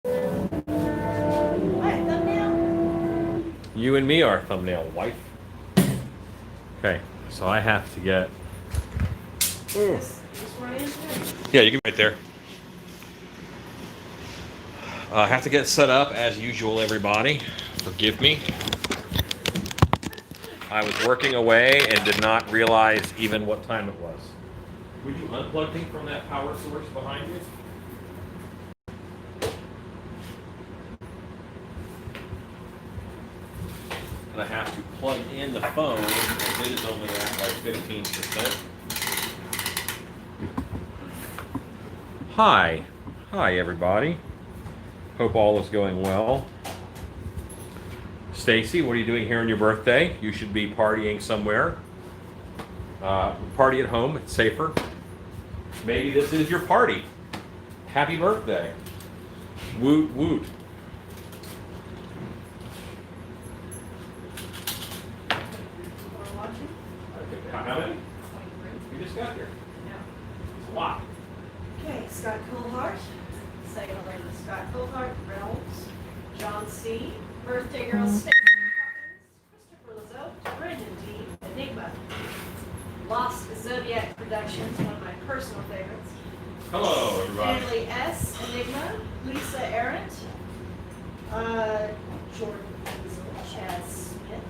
What, thumbnail? You and me are thumbnail, wife. Okay, so I have to get. This one in? Yeah, you can right there. I have to get set up as usual, everybody. Forgive me. I was working away and did not realize even what time it was. Would you unplug me from that power source behind you? And I have to plug in the phone, and it is only at like 15%. Hi. Hi, everybody. Hope all is going well. Stacy, what are you doing here on your birthday? You should be partying somewhere. Party at home, it's safer. Maybe this is your party. Happy birthday. Woot woot. How many? We just got here. It's a lot. Okay, Scott Coulthart, second over to Scott Coulthart, Reynolds, John C., birthday girl Stacey Hawkins, Christopher Lizzo, Brendan D., Enigma, Lost Zodiac Productions, one of my personal favorites. Hello, everybody. Stanley S., Enigma, Lisa Arendt, Jordan Hazel, Chad Smith,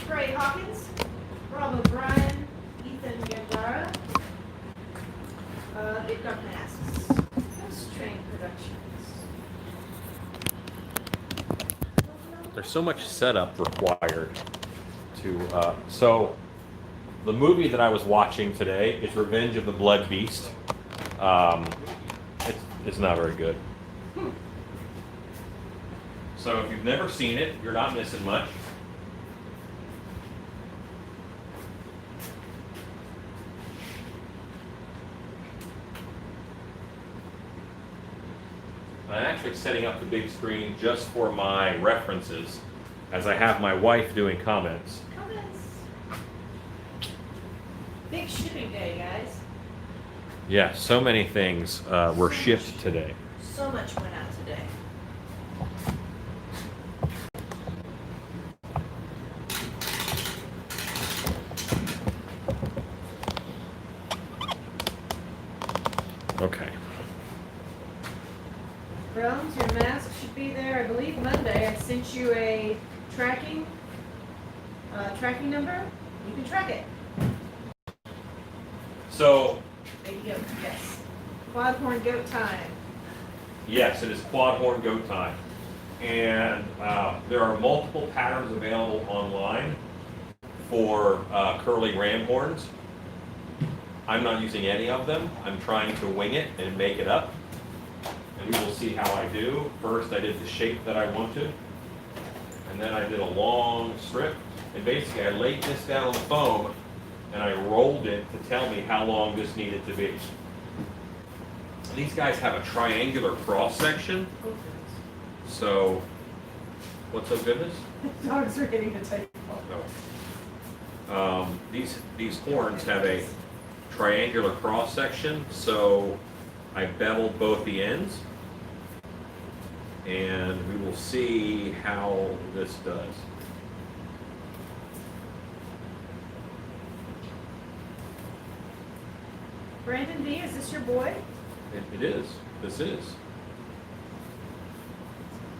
Gray Hawkins, Rob O'Brien, Ethan Gambara, Big Dark Masks, Ghost Train Productions. There's so much setup required to. So, the movie that I was watching today is Revenge of the Blood Beast. It's not very good. So, if you've never seen it, you're not missing much. I'm actually setting up the big screen just for my references, as I have my wife doing comments. Comments. Big shipping day, guys. Yeah, so many things were shipped today. So much went out today. Okay. Browns, your mask should be there, I believe Monday. I sent you a tracking number. You can track it. So, Baby goat, yes. Quadhorn goat time. yes, it is quad horn goat time. And there are multiple patterns available online for curly ram horns. I'm not using any of them. I'm trying to wing it and make it up. And we will see how I do. First, I did the shape that I wanted. And then I did a long strip. And basically, I laid this down on the foam and I rolled it to tell me how long this needed to be. These guys have a triangular cross section. So, what's so goodness? Dogs are getting to take No. These horns have a triangular cross section, so I beveled both the ends, and we will see how this does. Brandon D., is this your boy? It is. This is.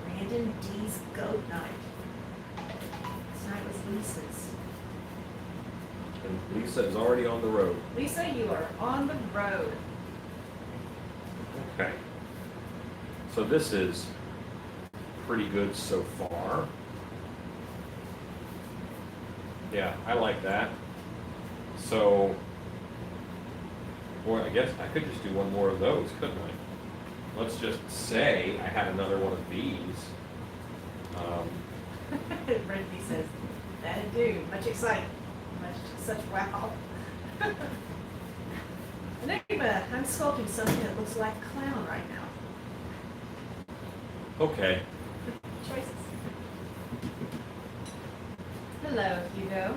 Brandon D.'s goat night. This night was Lisa's. And Lisa is already on the road. Lisa, you are on the road. Okay. So this is pretty good so far. Yeah, I like that. So, boy, I guess I could just do one more of those, couldn't I? Let's just say I had another one of these. Brandon D. says, that'd do. Much excitement. Such wow. Enigma, I'm sculpting something that looks like a clown right now. Okay. Choices. Hello, Hugo.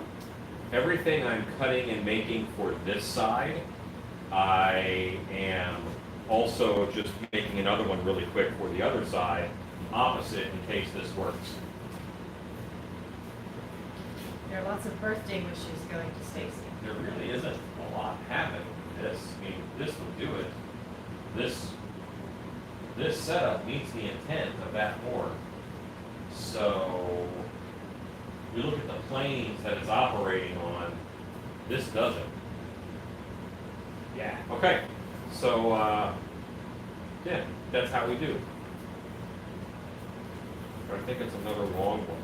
Everything I'm cutting and making for this side, I am also just making another one really quick for the other side, opposite, in case this works. There are lots of birthday wishes going to Stacy. There really isn't a lot happening with this. I mean, this will do it. This setup meets the intent of that horn. So, we look at the planes that it's operating on, this doesn't. Yeah, okay. So, yeah, that's how we do. I think it's another long one,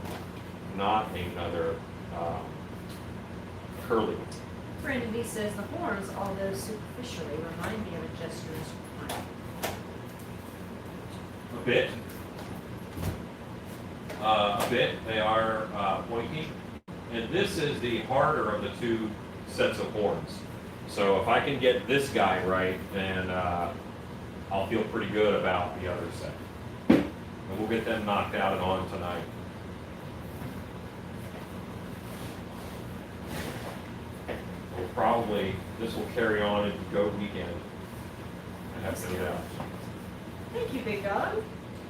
not another curly one. Brandon B says the horns, although superficially, remind me of a jester's horn. A bit. A bit. They are pointy. And this is the harder of the two sets of horns. So if I can get this guy right, then I'll feel pretty good about the other set. And we'll get them knocked out and on tonight. We'll probably, this will carry on into goat weekend. I have to get out. Thank you, Big Dog.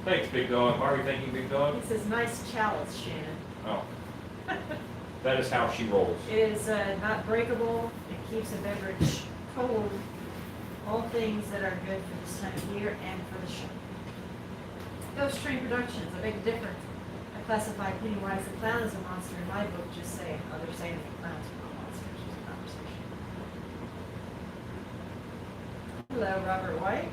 Thanks, Big Dog. Why are you thanking Big Dog? He says, nice chalice, Shannon. Oh. That is how she rolls. It is not breakable. It keeps a beverage cold. All things that are good for this time of year and for the show. Ghost Train Productions, a big difference. I classify Pennywise the Clown as a monster in my book, just saying. Others say the clowns are not monsters. It's a conversation. Hello, Robert White.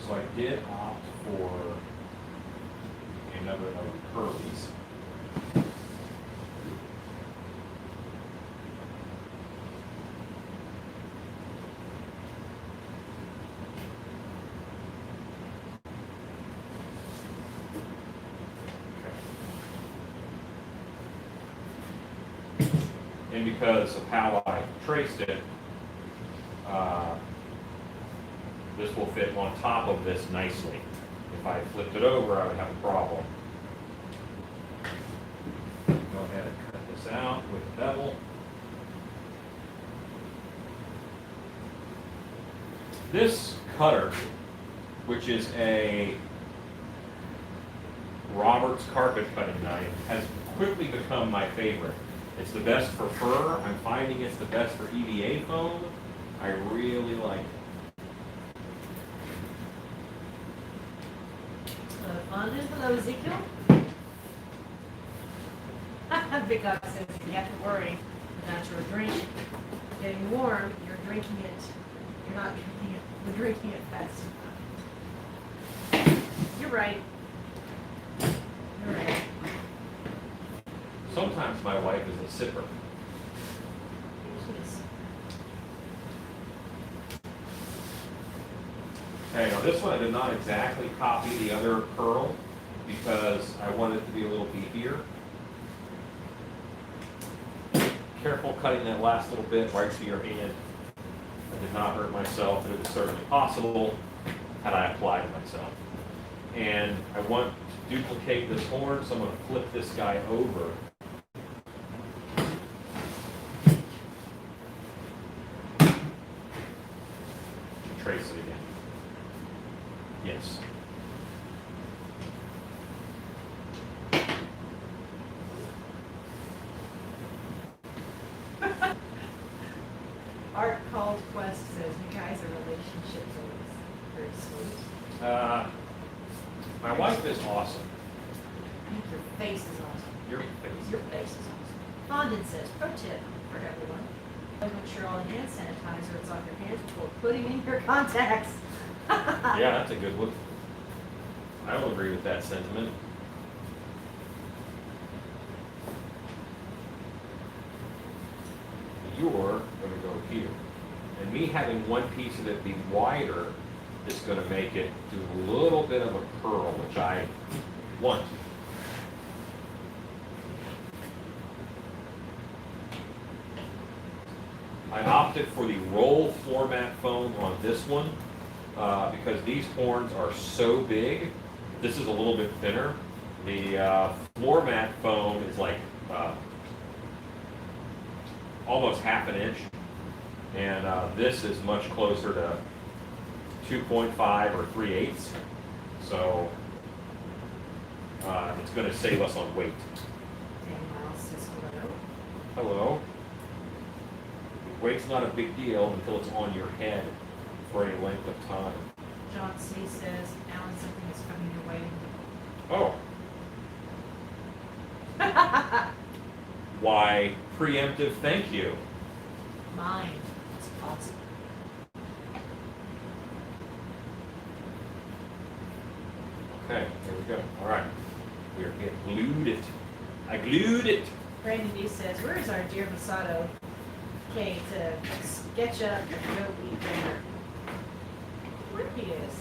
So I did opt for another of the curlies. And because of how I traced it, this will fit on top of this nicely. If I flipped it over, I would have a problem. Go ahead and cut this out with a bevel. This cutter, which is a Robert's carpet cutting knife, has quickly become my favorite. It's the best for fur. I'm finding it's the best for EVA foam. I really like it. Hello, Ezekiel. Big Dog says you have to worry about your drink getting warm. You're drinking it. You're not drinking it. You're drinking it fast. You're right. You're right. Sometimes my wife is a sipper. Okay, now this one I did not exactly copy the other curl because I wanted it to be a little beefier. Careful cutting that last little bit right to your hand. I did not hurt myself, and it was certainly possible had I applied myself. And I want to duplicate this horn, so I'm going to flip this guy over. Trace it again. Yes. Art Called Quest says you guys are relationships always very sweet. My wife is awesome. I think your face is awesome. Your face. Your face is awesome. Fondant says, pro tip for everyone. Make sure all the hand sanitizer that's on your hands before putting in your contacts. Yeah, that's a good one. I will agree with that sentiment. You're going to go here. And me having one piece of it be wider is going to make it do a little bit of a curl, which I want. I opted for the roll format foam on this one because these horns are so big. This is a little bit thinner. The floor mat foam is like almost half an inch. And this is much closer to 2.5 or 3/8. So it's going to save us on weight. Dan Miles says hello. Hello. Weight's not a big deal until it's on your head for any length of time. John C. says, Alan, something is coming your way. Oh. Why, preemptive thank you. Mine. It's possible. Okay, there we go. All right. We are getting glued it. I glued it. Brandon D. says, where is our dear Masato? Okay, to sketch up and go eat dinner. Where he is.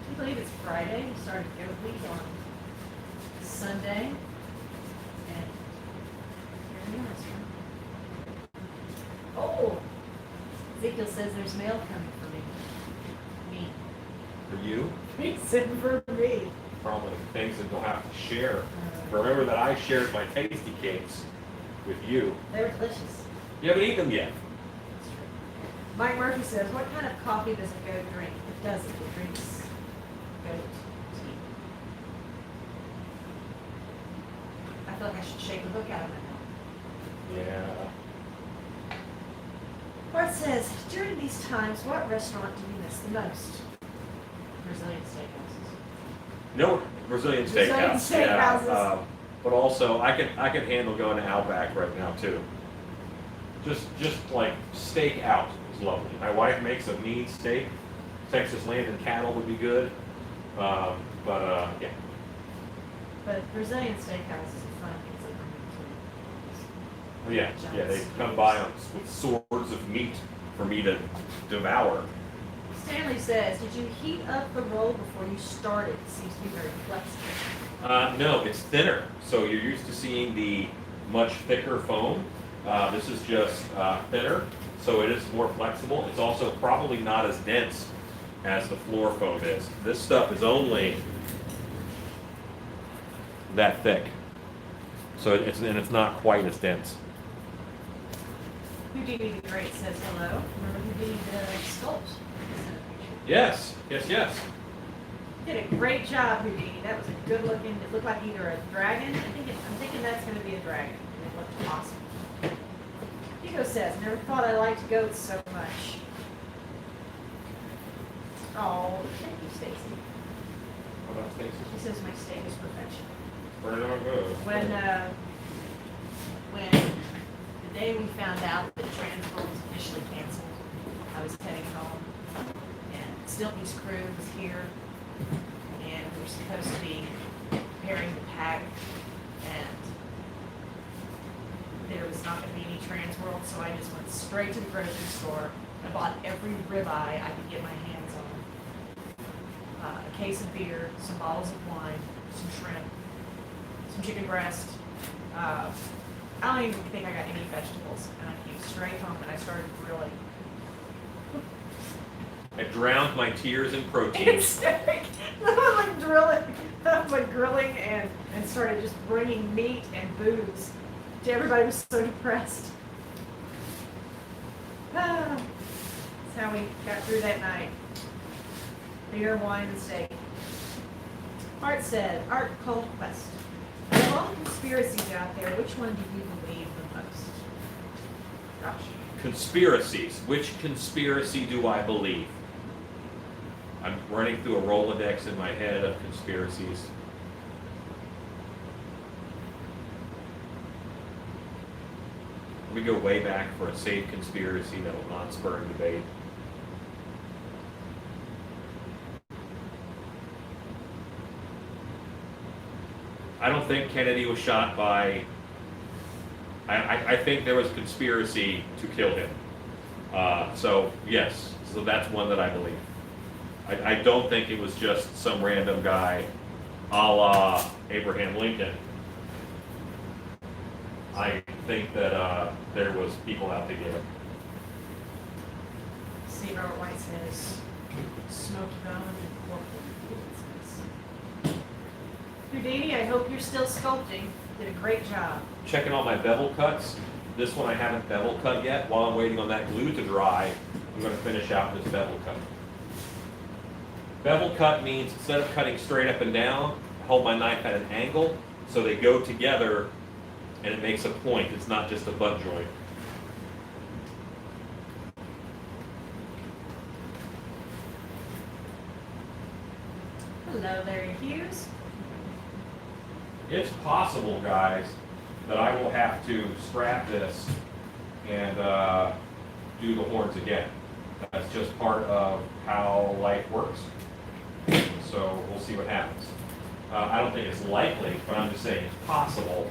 Can you believe it's Friday? We started Goat Week on Sunday. And here he is. Oh! Ezekiel says there's mail coming for me. Me. For you, He said for me. probably things that you'll have to share. Remember that I shared my tasty cakes with you. They were delicious. You haven't eaten them yet. That's true. Mike Murphy says, what kind of coffee does a goat drink? It doesn't. It drinks goat tea. I feel like I should shake the book out of my mouth. Yeah. Bart says, during these times, what restaurant do you miss the most? Brazilian steakhouses. No Brazilian steakhouse. Brazilian steakhouses. Yeah. But also, I can handle going to Outback right now too. Just like steak out is lovely. My wife makes a mean steak. Texas land and cattle would be good. Yeah. But Brazilian steakhouse is a fun pizza. Yeah, they come by with swords of meat for me to devour. Stanley says, did you heat up the roll before you started? It seems to be very flexible. No, it's thinner. So you're used to seeing the much thicker foam. This is just thinner, so it is more flexible. It's also probably not as dense as the floor foam is. This stuff is only that thick. So it's not quite as dense. Houdini the Great says hello. Remember Houdini the sculpt? Yes. Did a great job, Houdini. That was a good looking, it looked like either a dragon. I'm thinking that's going to be a dragon. It looked awesome. Hugo says, never thought I liked goats so much. Oh, thank you, Stacy. What about Stacy? She says my steak is perfection. Where did it go? When the day we found out that Transworld was officially canceled, I was heading home, and Stilby's crew was here, and we were supposed to be preparing to pack, and there was not going to be any Transworld, so I just went straight to the grocery store. I bought every ribeye I could get my hands on. A case of beer, some bottles of wine, some shrimp, some chicken breast. I don't even think I got any vegetables, and I came straight home and I started grilling. I drowned my tears in protein. I was like grilling and started just bringing meat and booze. Everybody was so depressed. That's how we got through that night. Beer, wine, and steak. Art said, Art Cold Quest. Of all the conspiracies out there, which one do you believe the most? Gosh. Conspiracies. Which conspiracy do I believe? I'm running through a Rolodex in my head of conspiracies. We go way back for a safe conspiracy that will not spur debate. I don't think Kennedy was shot by... I think there was a conspiracy to kill him. So, yes. So that's one that I believe. I don't think it was just some random guy a la Abraham Lincoln. I think that there was people out to get him. See, Robert White says, smoked bone and pork. Houdini, I hope you're still sculpting. Did a great job. Checking on my bevel cuts. This one I haven't bevel cut yet. While I'm waiting on that glue to dry, I'm going to finish out this bevel cut. Bevel cut means instead of cutting straight up and down, I hold my knife at an angle so they go together and it makes a point. It's not just a butt joint. Hello there, Hughes. It's possible, guys, that I will have to scrap this and do the horns again. That's just part of how life works. So we'll see what happens. I don't think it's likely, but I'm just saying it's possible,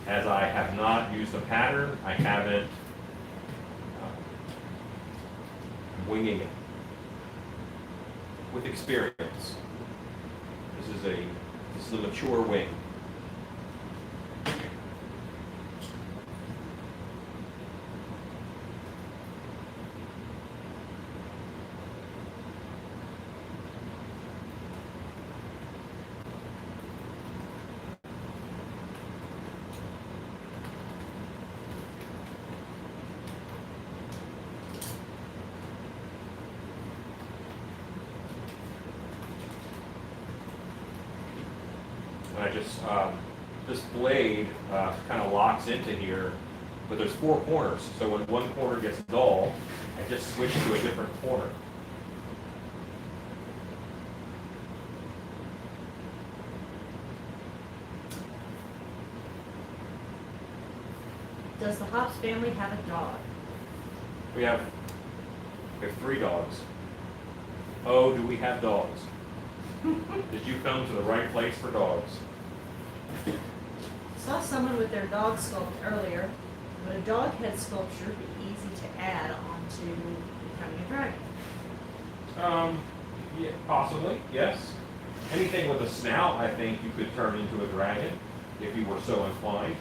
as I have not used a pattern. I haven't winging it with experience. This is a mature wing. And I just, this blade kind of locks into here, but there's 4 corners. So when one corner gets dull, I just switch to a different corner. Does the Hops family have a dog? We have 3 dogs. Oh, do we have dogs? Did you come to the right place for dogs? Saw someone with their dog sculpt earlier. Would a dog head sculpture be easy to add onto becoming a dragon? Yeah, possibly, yes. Anything with a snout, I think you could turn into a dragon if you were so inclined.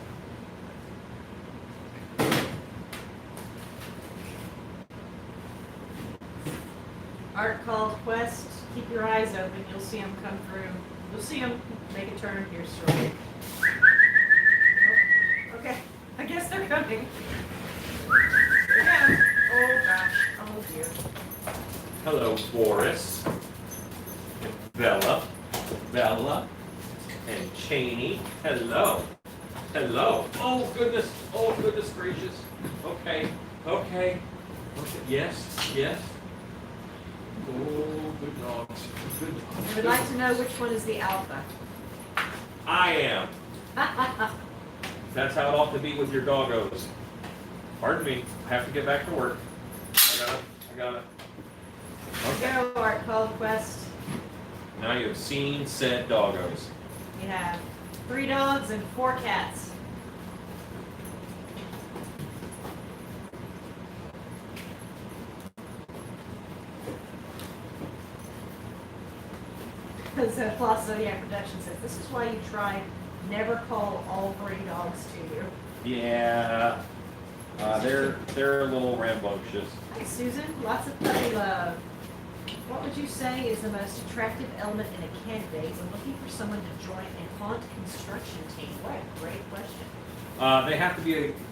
Art called Quest. Keep your eyes open. You'll see them come through. You'll see them make a turn here shortly. Oh, okay, I guess they're coming. Again. Oh gosh. Oh dear. Hello, Boris. Bella. And Cheney. Hello. Oh goodness gracious. Okay. Yes. Oh, good dogs. I would like to know which one is the alpha. I am. That's how it ought to be with your doggos. Pardon me, I have to get back to work. I got it. Okay. Go, Art called Quest. Now you have seen said doggos. You have 3 dogs and 4 cats. Because Floss Zodiac Production says, this is why you try never call all 3 dogs to you. Yeah, they're a little rambunctious. Hi, Susan. Lots of puppy love. What would you say is the most attractive element in a candidate when looking for someone to join a haunt construction team? What a great question.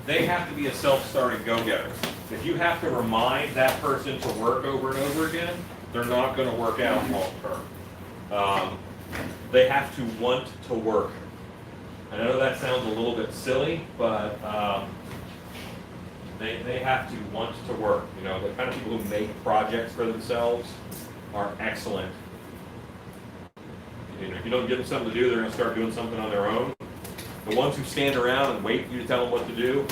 They have to be a self-starting go-getter. If you have to remind that person to work over and over again, they're not going to work out long term. They have to want to work. I know that sounds a little bit silly, but they have to want to work. You know, the kind of people who make projects for themselves are excellent. You know, if you don't give them something to do, they're going to start doing something on their own. The ones who stand around and wait for you to tell them what to do,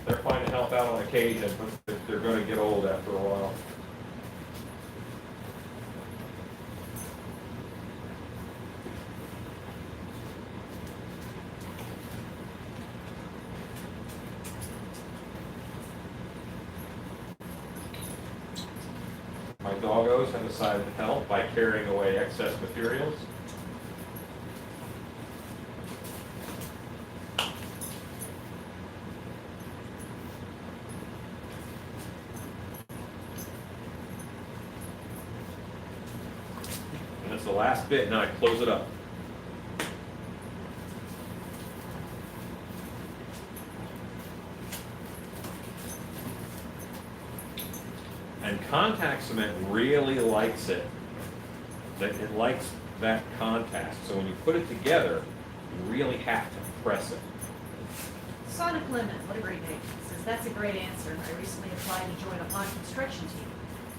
they're fine to help out on occasion, but they're going to get old after a while. My doggos have decided to help by carrying away excess materials. And it's a the last bit, now I close it up. And contact cement really likes it. It likes that contact. So when you put it together, you really have to press it. Sonic Lemon, what a great name. Says, that's a great answer. I recently applied to join a pond construction team,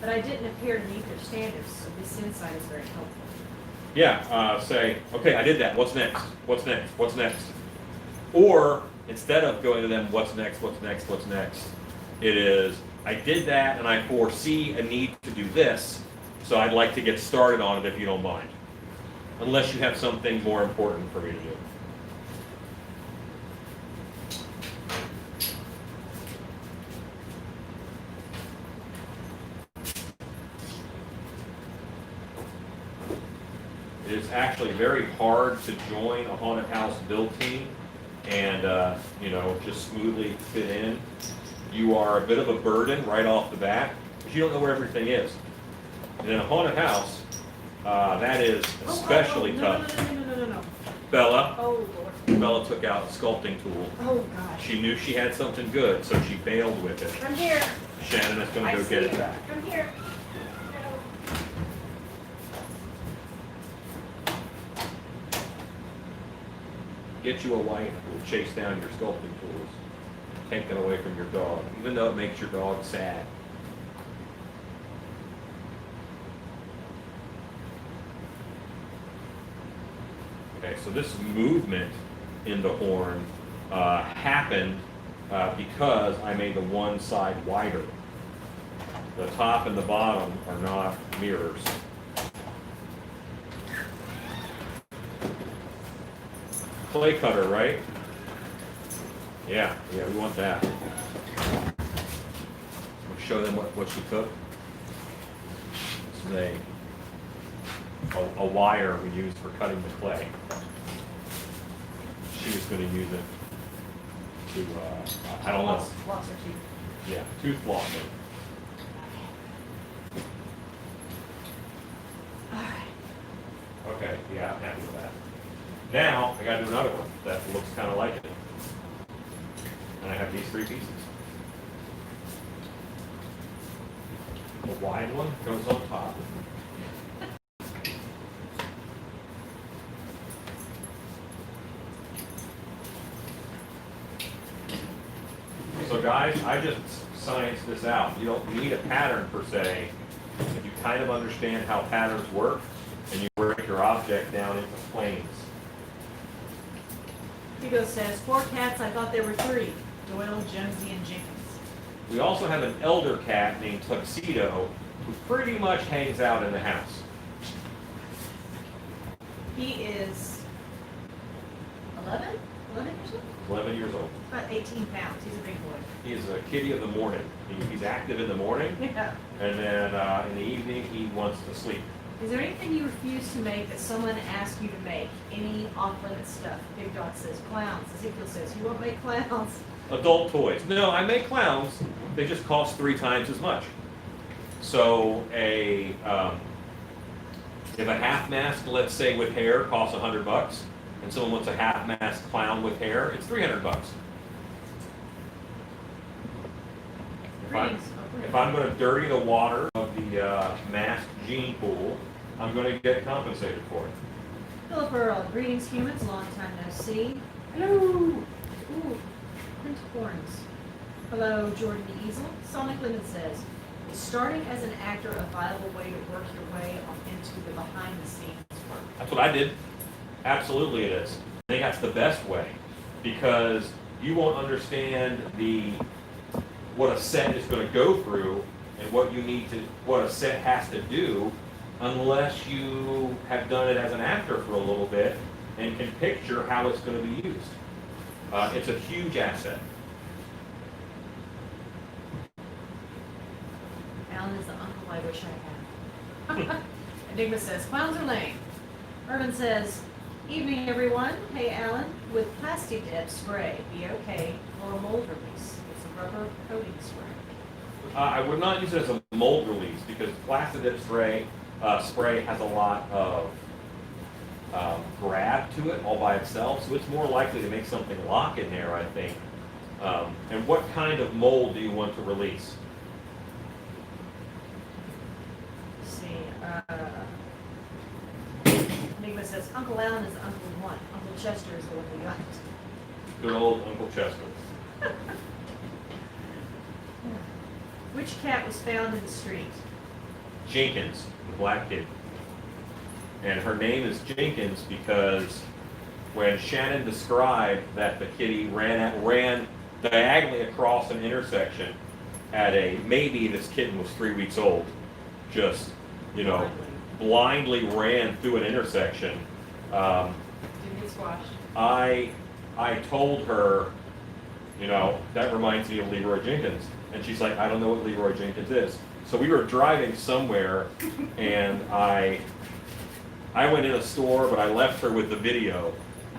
but I didn't appear to meet their standards, so this insight is very helpful. Yeah, say, okay, I did that. What's next? What's next? What's next? Or instead of going to them, what's next, what's next, what's next, it is, I did that and I foresee a need to do this, so I'd like to get started on it if you don't mind. Unless you have something more important for me to do. It is actually very hard to join a haunted house build team and just smoothly fit in. You are a bit of a burden right off the bat, because you don't know where everything is. And in a haunted house, that is especially tough. No. Bella. Oh, Lord. Bella took out a sculpting tool. Oh, gosh. She knew she had something good, so she bailed with it. Come here. Shannon is going to go get it back. Come here. Get you a wife who will chase down your sculpting tools. Take it away from your dog, even though it makes your dog sad. Okay, so this movement in the horn happened because I made the one side wider. The top and the bottom are not mirrors. Clay cutter, right? Yeah, we want that. We'll show them what she took. This is a wire we use for cutting the clay. She was going to use it to, I don't know. Floss her teeth. Yeah, tooth flossing. All right. Okay, yeah, I'm happy with that. Now, I got to do another one that looks kind of like it. And I have these three pieces. The wide one goes on top. So guys, I just scienced this out. You don't need a pattern per se. If you kind of understand how patterns work, and you break your object down into planes. Hugo says, 4 cats, I thought there were 3. Doyle, Jonesy, and Jenkins. We also have an elder cat named Tuxedo who pretty much hangs out in the house. He is 11? 11 years old? 11 years old. About 18 pounds. He's a big boy. He is a kitty of the morning. He's active in the morning, Yeah. and then in the evening he wants to sleep. Is there anything you refuse to make that someone asks you to make? Any off-limits stuff? Big Dog says clowns. Ezekiel says, you won't make clowns. Adult toys. No, I make clowns. They just cost 3 times as much. So if a half mask, let's say with hair, costs $100, and someone wants a half mask clown with hair, it's $300. If I'm going to dirty the water of the masked gene pool, I'm going to get compensated for it. Philip Earl, greetings humans, long time no see. Hello. Ooh, print horns. Hello, Jordan the Easel. Sonic Lemon says, is starting as an actor a viable way to work your way into the behind the scenes work? That's what I did. Absolutely it is. I think that's the best way, because you won't understand what a set is going to go through and what a set has to do unless you have done it as an actor for a little bit and can picture how it's going to be used. It's a huge asset. Alan is the uncle I wish I had. Enigma says, clowns are lame. Urban says, evening everyone. Hey Alan, with plastic dip spray, be okay for a mold release. It's a rubber coating spray. I would not use it as a mold release because plastic dip spray spray has a lot of grab to it all by itself, so it's more likely to make something lock in there, I think. And what kind of mold do you want to release? Let's see. Enigma says Uncle Alan is the uncle we want. Uncle Chester is the one we got. Good old Uncle Chester. Which cat was found in the street? Jenkins, the black kid. And her name is Jenkins because when Shannon described that the kitty ran diagonally across an intersection at maybe this kitten was 3 weeks old, just, blindly ran through an intersection. Didn't get squashed. I told her, that reminds me of Leroy Jenkins. And she's like, I don't know what Leroy Jenkins is. So we were driving somewhere, and I went in a store, but I left her with the video.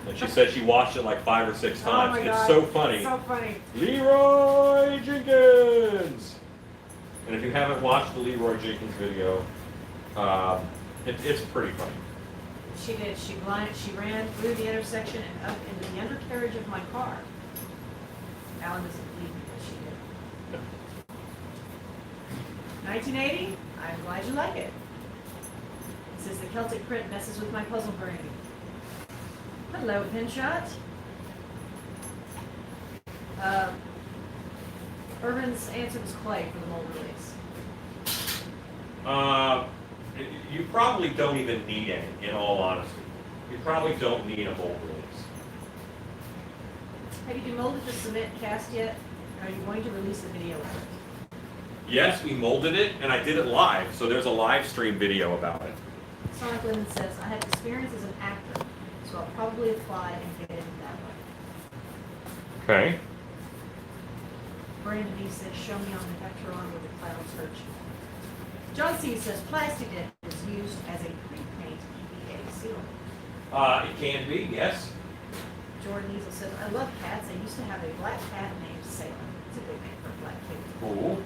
And she said she watched it like 5 or 6 times. Oh my It's God. so funny. It's so funny. Leroy Jenkins! And if you haven't watched the Leroy Jenkins video, it's pretty funny. She did. She ran through the intersection and up into the undercarriage of my car. Alan doesn't believe me, but she did. 1980. I'm glad you like it. It says the Celtic print messes with my puzzle brain. Hello, Pinshot. Irvin's answer was clay for the mold release. You probably don't even need any, in all honesty. You probably don't need a mold release. Have you demolded the cement cast yet? Are you going to release a video of it? Yes, we molded it, and I did it live, so there's a live stream video about it. Sonic Lemon says, I have experience as an actor, so I'll probably apply and get in that way. Okay. Brandon E says, show me on the Vectron where the clouds hurt you. John C says, plastic dip is used as a pre-paint EVA sealant. It can be, yes. Jordan Easel says, I love cats. I used to have a black cat named Salem. It's a good name for a black kid. Cool.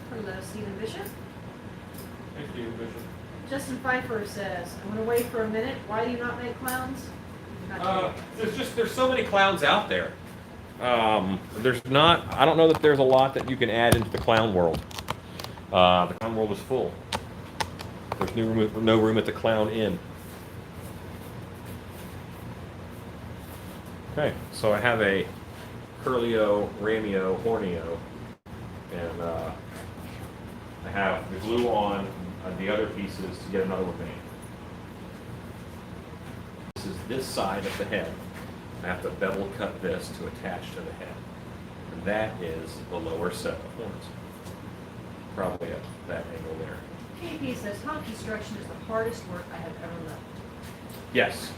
Hello, Stephen Bishop. Thank you, Bishop. Justin Pfeiffer says, I'm going to wait for a minute. Why do you not make clowns? You're not doing it. There's so many clowns out there. I don't know that there's a lot that you can add into the clown world. The clown world is full. There's no room at the Clown Inn. Okay, so I have a Curlio, Ramio, Hornio, and I have the glue on the other pieces to get another one made. This is this side of the head. I have to bevel cut this to attach to the head. And that is the lower set of horns. Probably at that angle there. KP says, home construction is the hardest work I have ever loved. Yes.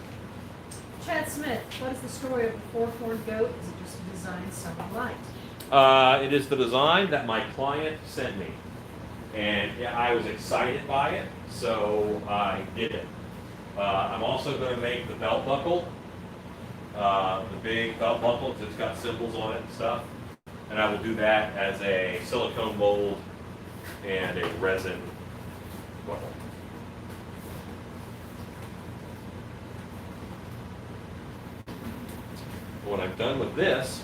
Chad Smith, what is the story of the four-horned goat? Is it just a design someone liked? It is the design that my client sent me. And yeah, I was excited by it, so I did it. I'm also going to make the belt buckle, the big belt buckle, because it's got symbols on it and stuff. And I will do that as a silicone mold and a resin buckle. When I'm done with this,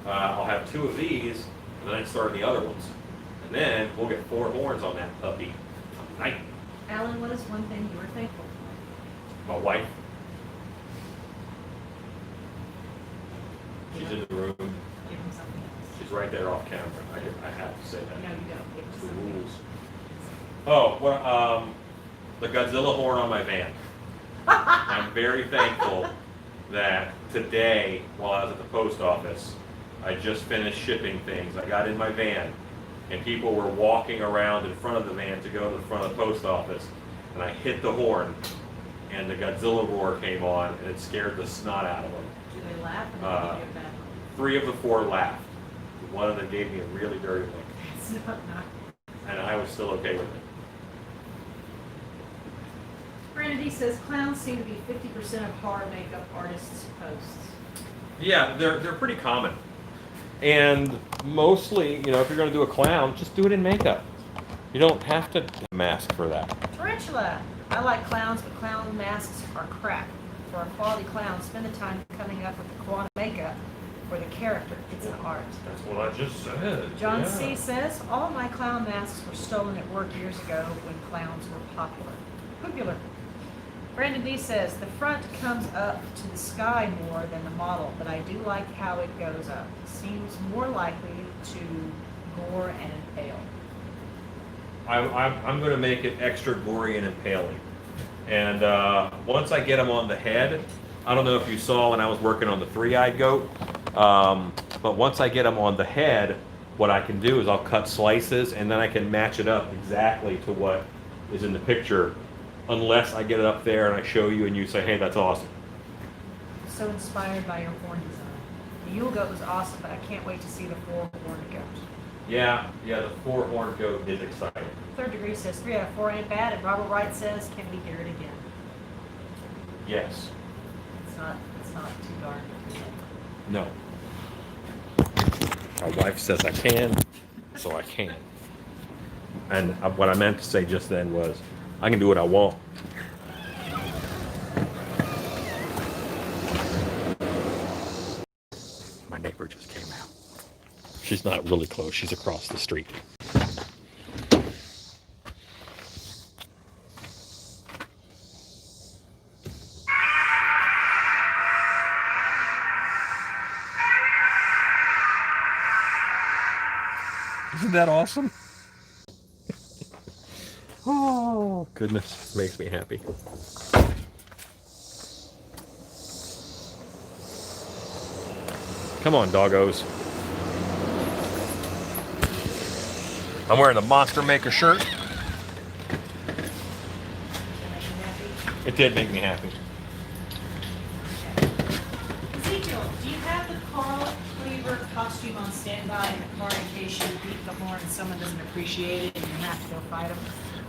I'll have 2 of these, and then I start the other ones. And then we'll get 4 horns on that puppy tonight. Alan, what is one thing you are thankful for? My wife. She's in the room. Give him something else. She's right there off camera. I have to say No, that. you don't. Give him It's the something rules. else. Oh, well, the Godzilla horn on my van. I'm very thankful that today, while I was at the post office, I just finished shipping things. I got in my van, and people were walking around in front of the van to go to the front of the post office, and I hit the horn, and the Godzilla roar came on, and it scared the snot out of them. Do they laugh or do they give you a bad look? 3 of the 4 laughed. One of them gave me a really dirty look, It's not nice. and I was still okay with it. Brandon D says, clowns seem to be 50% of horror makeup artists' posts. Yeah, they're pretty common. And mostly, if you're going to do a clown, just do it in makeup. You don't have to mask for that. Tarantula. I like clowns, but clown masks are crap. For a quality clown, spend the time coming up with the quality makeup for the character. It's an art. That's what I just said. John C. says, all my clown masks were stolen at work years ago when clowns were popular. Popular. Brandon D. says, the front comes up to the sky more than the model, but I do like how it goes up. Seems more likely to gore and impale. I'm going to make it extra gory and impaling. And once I get them on the head, I don't know if you saw when I was working on the three-eyed goat, but once I get them on the head, what I can do is I'll cut slices and then I can match it up exactly to what is in the picture, unless I get it up there and I show you and you say, hey, that's awesome. So inspired by your horn design. The Yule goat was awesome, but I can't wait to see the four-horned goat. Yeah, the four-horned goat is exciting. Third Degree says 3 out of 4 ain't bad, and Robert Wright says, can we hear it again? Yes. It's not too dark. No. My wife says I can, so I can. And what I meant to say just then was, I can do what I want. My neighbor just came out. She's not really close. She's across the street. Isn't that awesome? Oh, goodness. Makes me happy. Come on, doggos. I'm wearing the Monster Maker shirt. It did make me happy. Ezekiel, do you have the Carl Cleaver costume on standby in the car in case you beat the horn and someone doesn't appreciate it and you have to go fight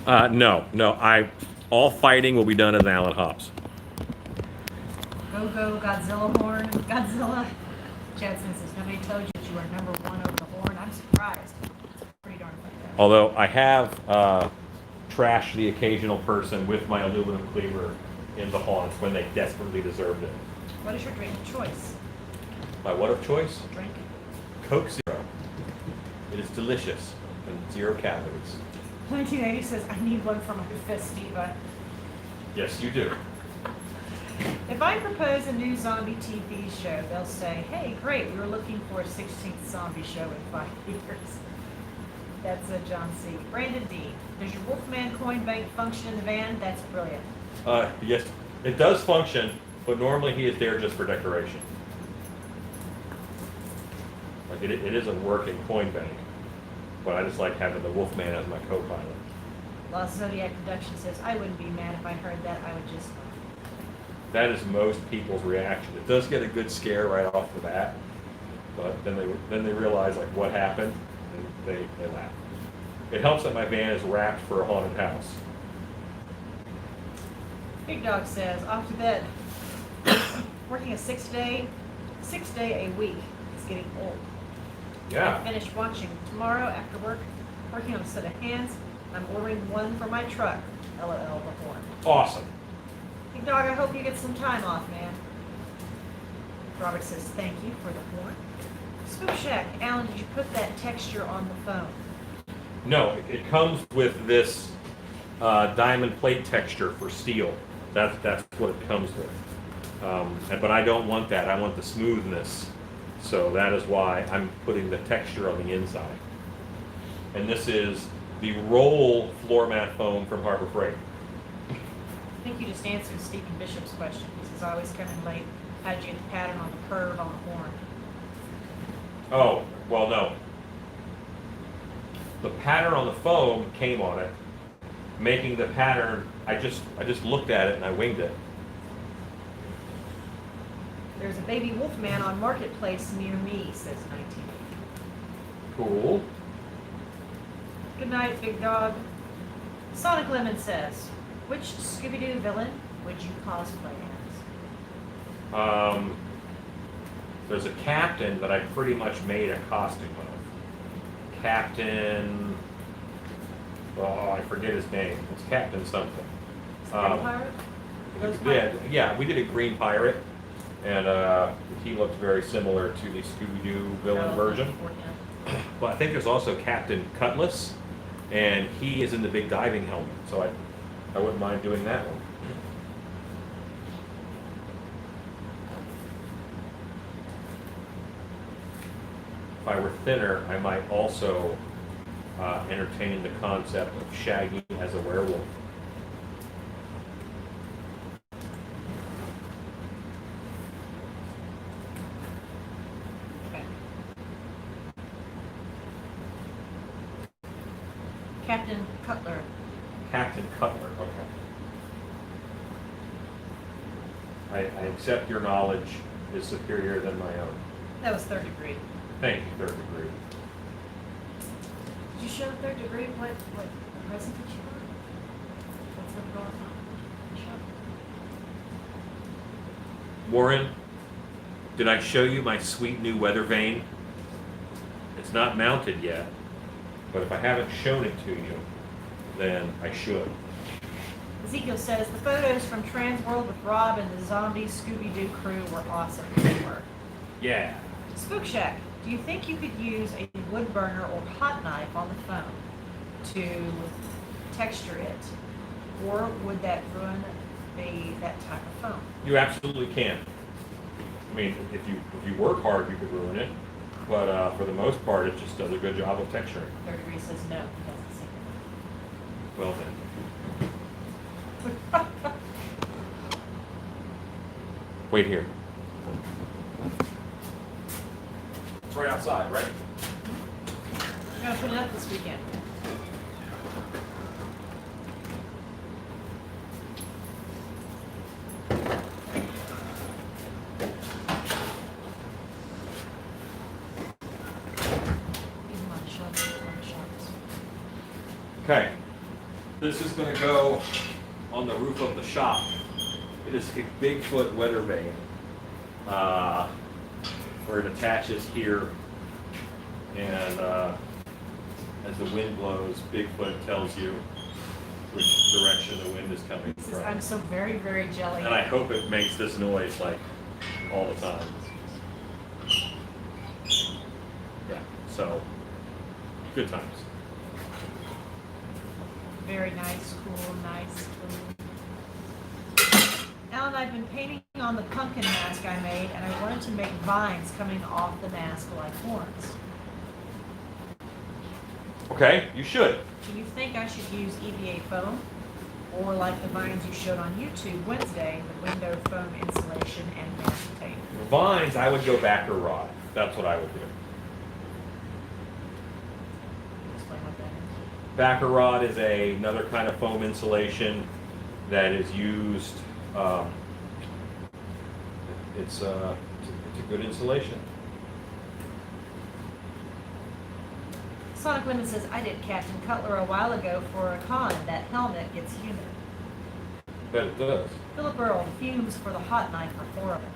them? No. All fighting will be done as Alan Hobbs. Go Godzilla horn. Godzilla. Jetson says, nobody told you that you were number 1 over the horn. I'm surprised. It's pretty darn like that. Although I have trashed the occasional person with my aluminum cleaver in the haunts when they desperately deserved it. What is your drink of choice? My what of choice? Drink. Coke Zero. It is delicious and 0 calories. 1980 says, I need one for my festiva. Yes, you do. If I propose a new zombie TV show, they'll say, hey, great, we were looking for a 16th zombie show in 5 years. That's John C. Brandon D. Does your Wolfman coin bank function in the van? That's brilliant. Yes, it does function, but normally he is there just for decoration. Like it is a working coin bank, but I just like having the Wolfman as my co-pilot. Lost Zodiac Production says, I wouldn't be mad if I heard that. I would just... That is most people's reaction. It does get a good scare right off the bat, but then they realize like what happened, and they laugh. It helps that my van is wrapped for a haunted house. Big Dog says, off to bed. Working a 6-day a week is getting old. Yeah. I finished watching tomorrow after work, working on a set of hands. I'm ordering one for my truck. LOL the horn. Awesome. Big Dog, I hope you get some time off, man. Robert says, thank you for the horn. Spook Shack, Alan, did you put that texture on the phone? No, it comes with this diamond plate texture for steel. That's what it comes with. But I don't want that. I want the smoothness. So that is why I'm putting the texture on the inside. And this is the roll floor mat foam from Harbor Freight. I think you just answered Stephen Bishop's question. He says, always coming late. How did you get the pattern on the curve on the horn? Oh, well, no. The pattern on the foam came on it. Making the pattern, I just looked at it and I winged it. There's a baby Wolfman on Marketplace near me, says 19. Cool. Good night, Big Dog. Sonic Lemon says, which Scooby-Doo villain would you cosplay as? There's a captain that I pretty much made a costume of. Captain... Oh, I forget his name. It's Captain something. Pirate? Those Yeah, we did a green pirate, and he looked very similar to the Scooby-Doo villain version. But I think there's also Captain Cutlass, and he is in the big diving helmet, so I wouldn't mind doing that one. If I were thinner, I might also entertain the concept of Shaggy as a werewolf. Okay. Captain Cutler. Captain Cutler, okay. I accept your knowledge is superior than my own. That was third degree. Thank you, third degree. Did you show third degree what present did you want? What's up going on? Show. Warren, did I show you my sweet new weather vane? It's not mounted yet, but if I haven't shown it to you, then I should. Ezekiel says the photos from Transworld with Rob and the zombie Scooby-Doo crew were awesome. They were. Yeah. Spook Shack, do you think you could use a wood burner or hot knife on the phone to texture it? Or would that ruin that type of phone? You absolutely can. I mean, if you work hard, you could ruin it, but for the most part, it just does a good job of texturing. Third degree says no, he doesn't see it. Well then. Wait here. It's right outside, right? We're gonna put it up this weekend. Okay. This is going to go on the roof of the shop. It is a Bigfoot weather vane. Where it attaches here, and as the wind blows, Bigfoot tells you which direction the wind is coming from. I'm so very, very jelly. And I hope it makes this noise like all the time. Yeah, so good times. Very nice, cool, nice, cool. Alan, I've been painting on the pumpkin mask I made, and I wanted to make vines coming off the mask like horns. Okay, you should. Do you think I should use EVA foam? Or like the vines you showed on YouTube Wednesday, the window foam insulation and mask tape? Vines, I would go backer rod. That's what I would do. Explain what that is. Backer rod is another kind of foam insulation that is used. It's a good insulation. Sonic Women says, I did Captain Cutler a while ago for a con. That helmet gets humid. But it does. Philip Earl, fumes for the hot knife are horrible.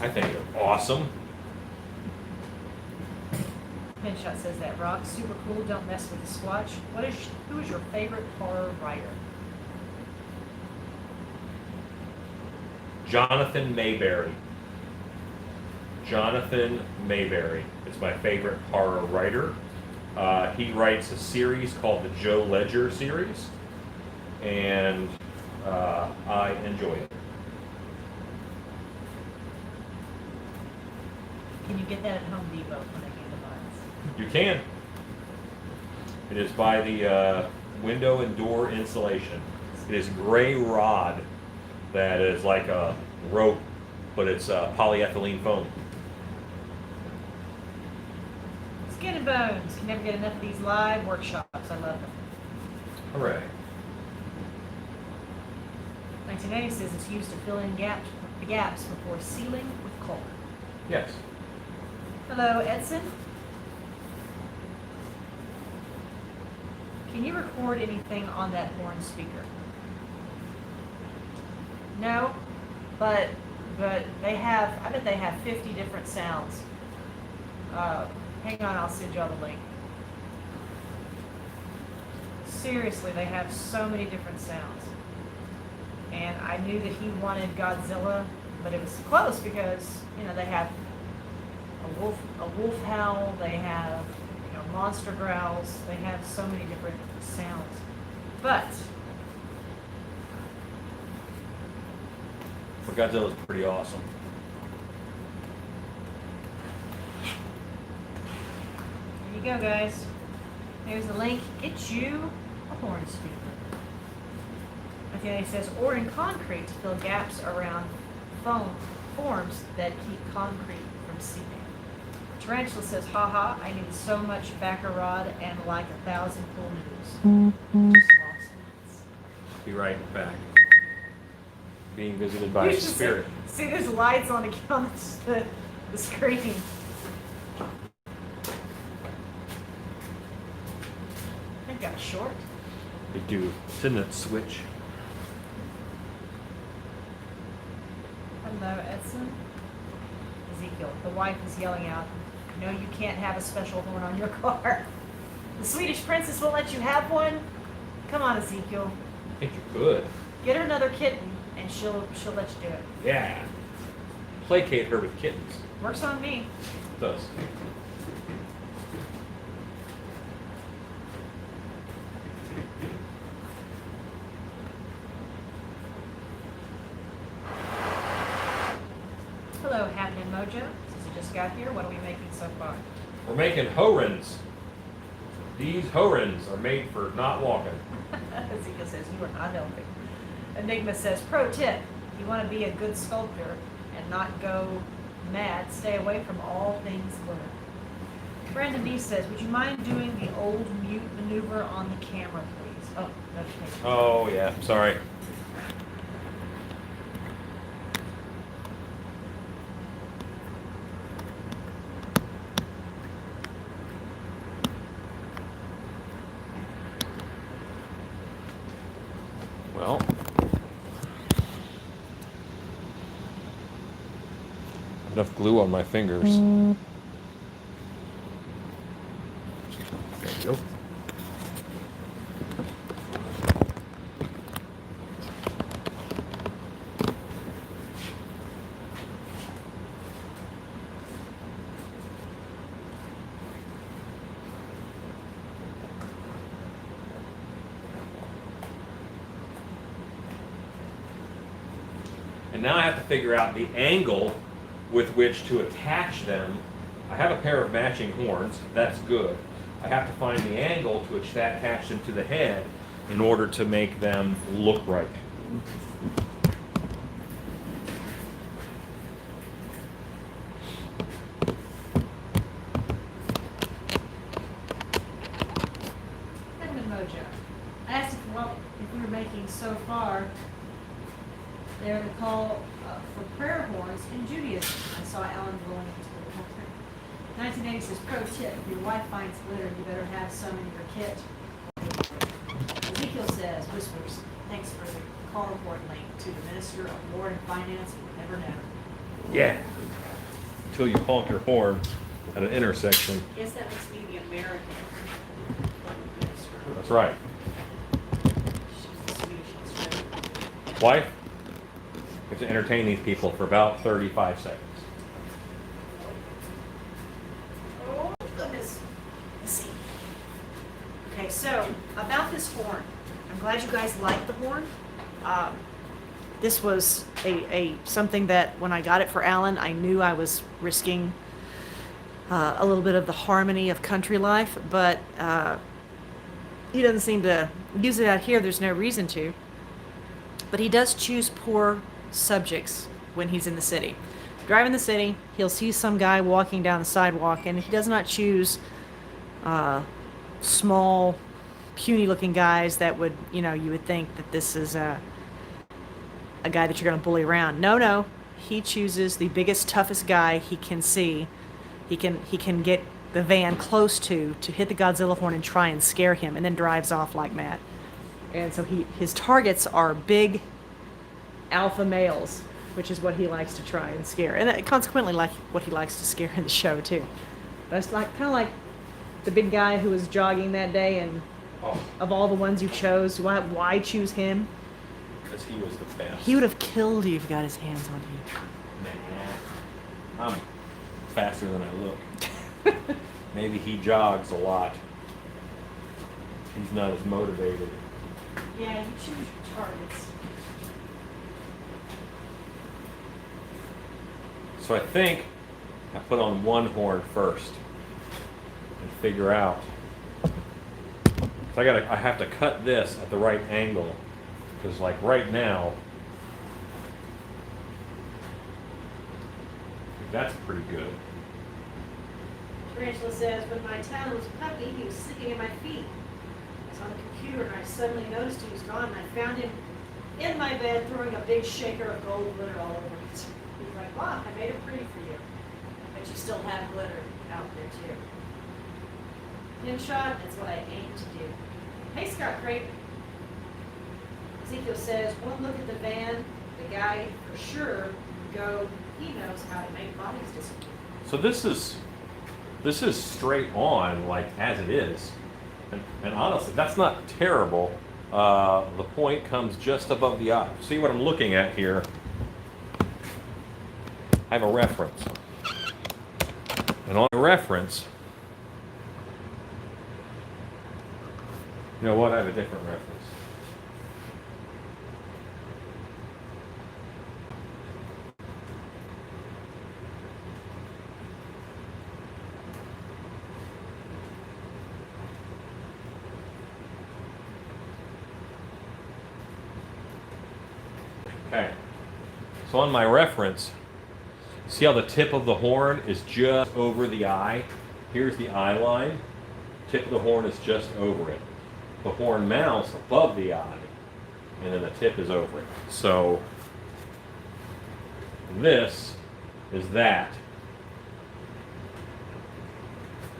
I think they're awesome. Pinshot says that rock super cool. Don't mess with the Squatch. Who is your favorite horror writer? Jonathan Mayberry. Jonathan Mayberry is my favorite horror writer. He writes a series called the Joe Ledger series, and I enjoy it. Can you get that at Home Depot when they get the vines? You can. It is by the window and door insulation. It is gray rod that is like a rope, but it's polyethylene foam. Skin and Bones. Can never get enough of these live workshops. I love them. Hooray. 1980 says it's used to fill in the gaps before sealing with caulk. Yes. Hello, Edson. Can you record anything on that horn speaker? No, but they have, I bet they have 50 different sounds. Hang on, I'll send y'all the link. seriously, they have so many different sounds. And I knew that he wanted Godzilla, but it was close because, you know, they have a wolf howl, they have, you know, monster growls, they have so many different sounds. But Godzilla's pretty awesome. there you go, guys. There's the link. Get you a horn speaker. Okay, it says, or in concrete to fill gaps around forms that keep concrete from seeping. Tarantula says, haha, I need so much baccarod and like 1,000 pool noodles. Just lost nuts. Be right back. Being visited by You a should spirit. See, there's lights on the screen. It got short. They do. It's in that switch. Hello, Edson. Ezekiel, the wife is yelling out, no, you can't have a special horn on your car. The Swedish princess won't let you have one? Come on, Ezekiel. I think you could. Get her another kitten, and she'll let you do it. Yeah. Placate her with kittens. Works on me. It does. Hello, Happening Mojo. Since you just got here, what are we making so far? We're making horens. These horens are made for not walking. Ezekiel says, you are not helping. Enigma says, pro tip, you want to be a good sculptor and not go mad, stay away from all things glitter. Brandon D says, would you mind doing the old mute maneuver on the camera, please? Oh, no, thank you. Oh, yeah. Sorry. Well, enough glue on my fingers. There you go. And now I have to figure out the angle with which to attach them. I have a pair of matching horns, that's good. I have to find the angle to which to attach them to the head in order to make them look right. Happening Mojo. I asked if we were making so far, they're the call for prayer horns in Judaism. I saw Alan blowing into the whole thing. 1980 says, pro tip, if your wife finds glitter, you better have some in your kit. Ezekiel says, whispers, thanks for the call report link to the Minister of War and Finance. You never know. Yeah. Until you honk your horn at an intersection. Guess that must be the American minister. That's right. She's the Swedish instrument. Wife, you have to entertain these people for about 35 seconds. Oh, goodness. Let's see. Okay, so about this horn. I'm glad you guys like the horn. This was a something that when I got it for Alan, I knew I was risking a little bit of the harmony of country life, but he doesn't seem to use it out here. There's no reason to. But he does choose poor subjects when he's in the city. Driving the city, he'll see some guy walking down the sidewalk, and he does not choose small, puny-looking guys that would, you would think that this is a guy that you're going to bully around. No, he chooses the biggest, toughest guy he can see. He can get the van close to hit the Godzilla horn and try and scare him, and then drives off like mad. And so his targets are big alpha males, which is what he likes to try and scare, and consequently like what he likes to scare in the show too. But it's like kind of like the big guy who was jogging that day and Oh, of all the ones you chose? Why choose him? because he was the best. He would have killed you if he got his hands on Nah, I'm faster than I look. Maybe he jogs a lot. He's not as motivated. Yeah, you choose your targets. So I think I put on one horn first and figure out. So I have to cut this at the right angle, because like right now, that's pretty good. Tarantula says, when my Talon was a puppy, he was sleeping at my feet. I was on the computer and I suddenly noticed he was gone and I found him in my bed throwing a big shaker of gold glitter all over it. He was like, wow, I made it pretty for you. But you still have glitter out there too. Pin shot, that's what I aim to do. Hey, Scott Craig. Ezekiel says, one look at the van, the guy for sure go, he knows how to make bodies disappear. So this is straight on, like as it is, and honestly, that's not terrible. The point comes just above the eye. See what I'm looking at here? I have a reference, and on the reference, you know what? I have a different reference. Okay, so on my reference, see how the tip of the horn is just over the eye? Here's the eye line. Tip of the horn is just over it. The horn mounts above the eye, and then the tip is over it. So this is that.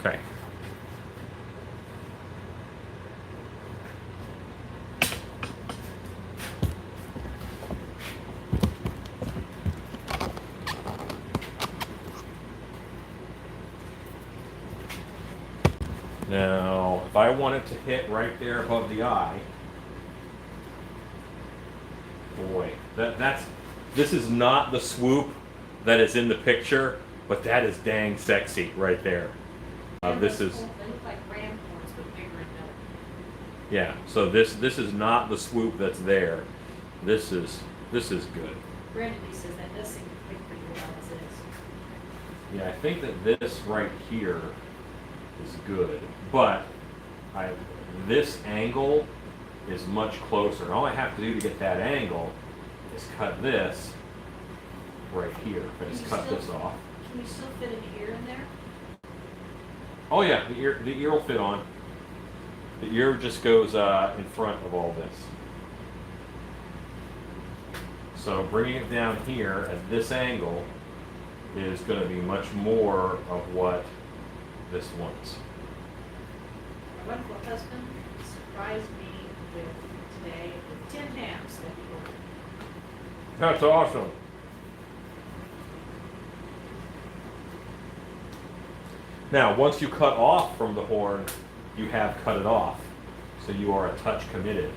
Okay. Now, if I want it to hit right there above the eye, boy, this is not the swoop that is in the picture, but that is dang sexy right there. This is, They look like ram horns, but bigger and better. yeah. So this is not the swoop that's there. This is good. Brandon Lee says that does seem to fit pretty well as it is. Yeah, I think that this right here is good, but this angle is much closer. And all I have to do to get that angle is cut this right here. I just cut this off. Can you still fit an ear in there? Oh yeah, the ear will fit on. The ear just goes in front of all this. So bringing it down here at this angle is going to be much more of what this wants. My wonderful husband surprised me with today with 10 hams that he ordered. That's awesome. Now, once you cut off from the horn, you have cut it off. So you are a touch committed.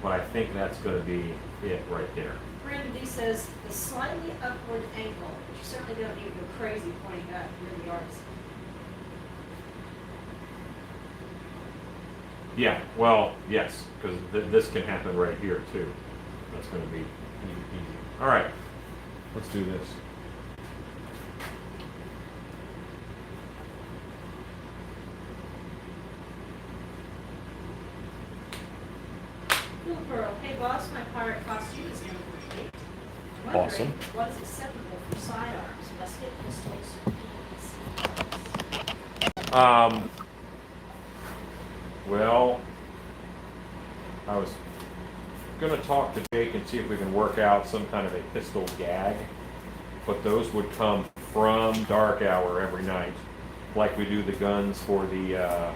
But I think that's going to be it right there. Brandon D says the slightly upward angle, but you certainly don't need to go crazy pointing up. You're the artist. Yeah, well, yes, because this can happen right here too. That's going to be easy. All right, let's do this. Little Pearl, hey boss, my pirate costume is now complete. Awesome. What is acceptable for sidearms, musket, pistols? Well, I was going to talk to Jake and see if we can work out some kind of a pistol gag, but those would come from dark hour every night, like we do the guns for the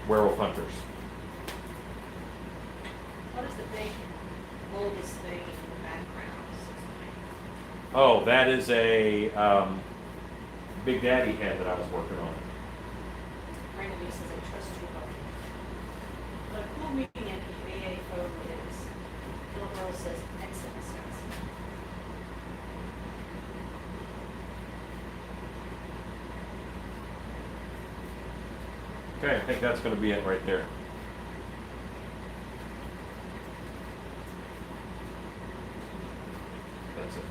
werewolf hunters. What is the big, bulbous thing in the background? Oh, that is a Big Daddy head that I was working on. Brandon Lee says, I trust you both. What a cool meeting at the VA photo is. Little girl says, excellent discuss. Okay, I think that's going to be it right there. That's it.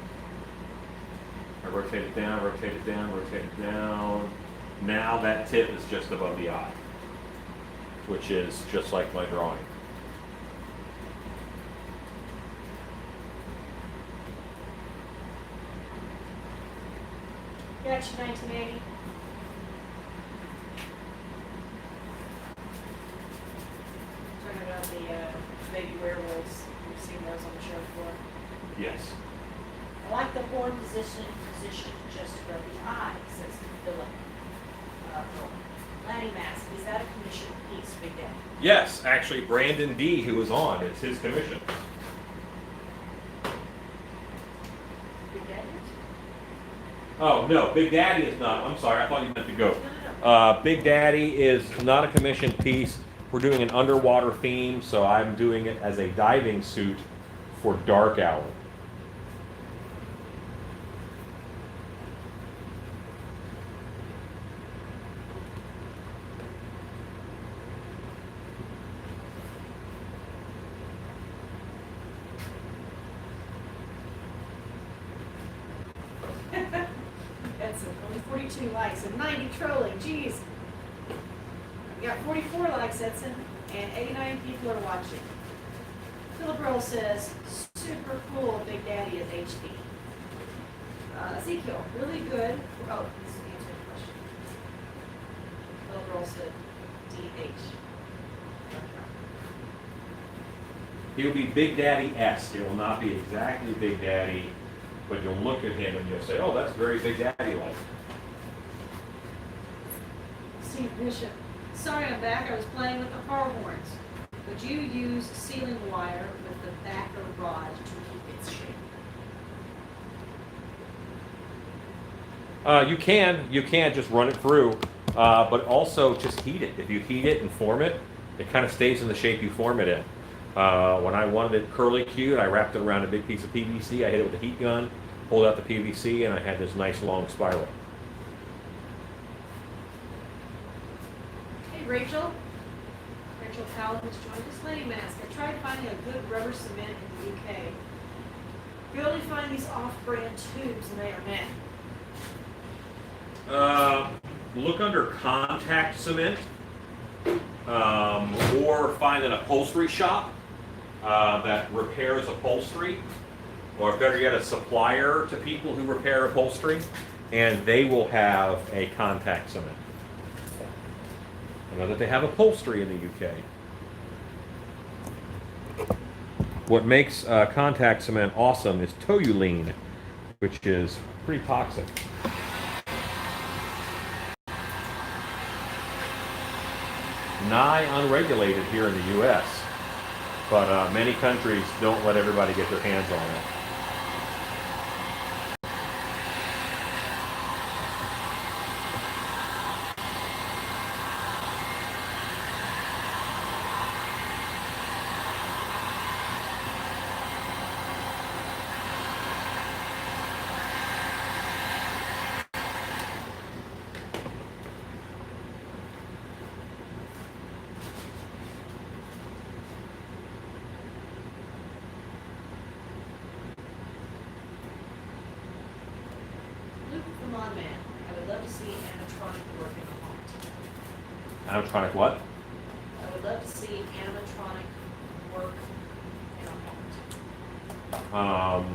I rotate it down, rotate it down, rotate it down. Now that tip is just above the eye, which is just like my drawing. Gotcha, 1980. Talking about the baby werewolves. We've seen those on the show before. Yes. I like the horn position just above the eye, says Philip. Lanny mask, is that a commission piece, Big Daddy? Yes, actually, Brandon D, who was on, it's his commission. Big Daddy? Oh, no, Big Daddy is not. I'm sorry, I thought you meant the goat. No. Big Daddy is not a commissioned piece. We're doing an underwater theme, so I'm doing it as a diving suit for dark hour. That's only 42 likes and 90 trolling. Jeez. We got 44 likes, Edson, and 89 people are watching. Philip Roll says, super cool, Big Daddy is HD. Ezekiel, really good. Oh, this is the answer to the question. Philip Roll said, DH. He'll be Big Daddy-esque. It will not be exactly Big Daddy, but you'll look at him and you'll say, oh, that's very Big Daddy-like. Steve Bishop. Sorry, I'm back. I was playing with the car horns. Would you use ceiling wire with the backer rod to keep its shape? You can just run it through, but also just heat it. If you heat it and form it, it kind of stays in the shape you form it in. When I wanted it curly cued, I wrapped it around a big piece of PVC. I hit it with a heat gun, pulled out the PVC, and I had this nice long spiral. Hey, Rachel. Rachel Powell has joined us. Lady Mask. I tried finding a good rubber cement in the UK. You only find these off-brand tubes, and they are meh. Look under contact cement, or find an upholstery shop that repairs upholstery, or better yet, a supplier to people who repair upholstery, and they will have a contact cement. I know that they have upholstery in the UK. What makes contact cement awesome is toluene, which is pretty toxic. Nigh unregulated here in the U.S., but many countries don't let everybody get their hands on it. Luke from On Man. I would love to see animatronic work in a haunt. Animatronic what? I would love to see animatronic work in a haunt.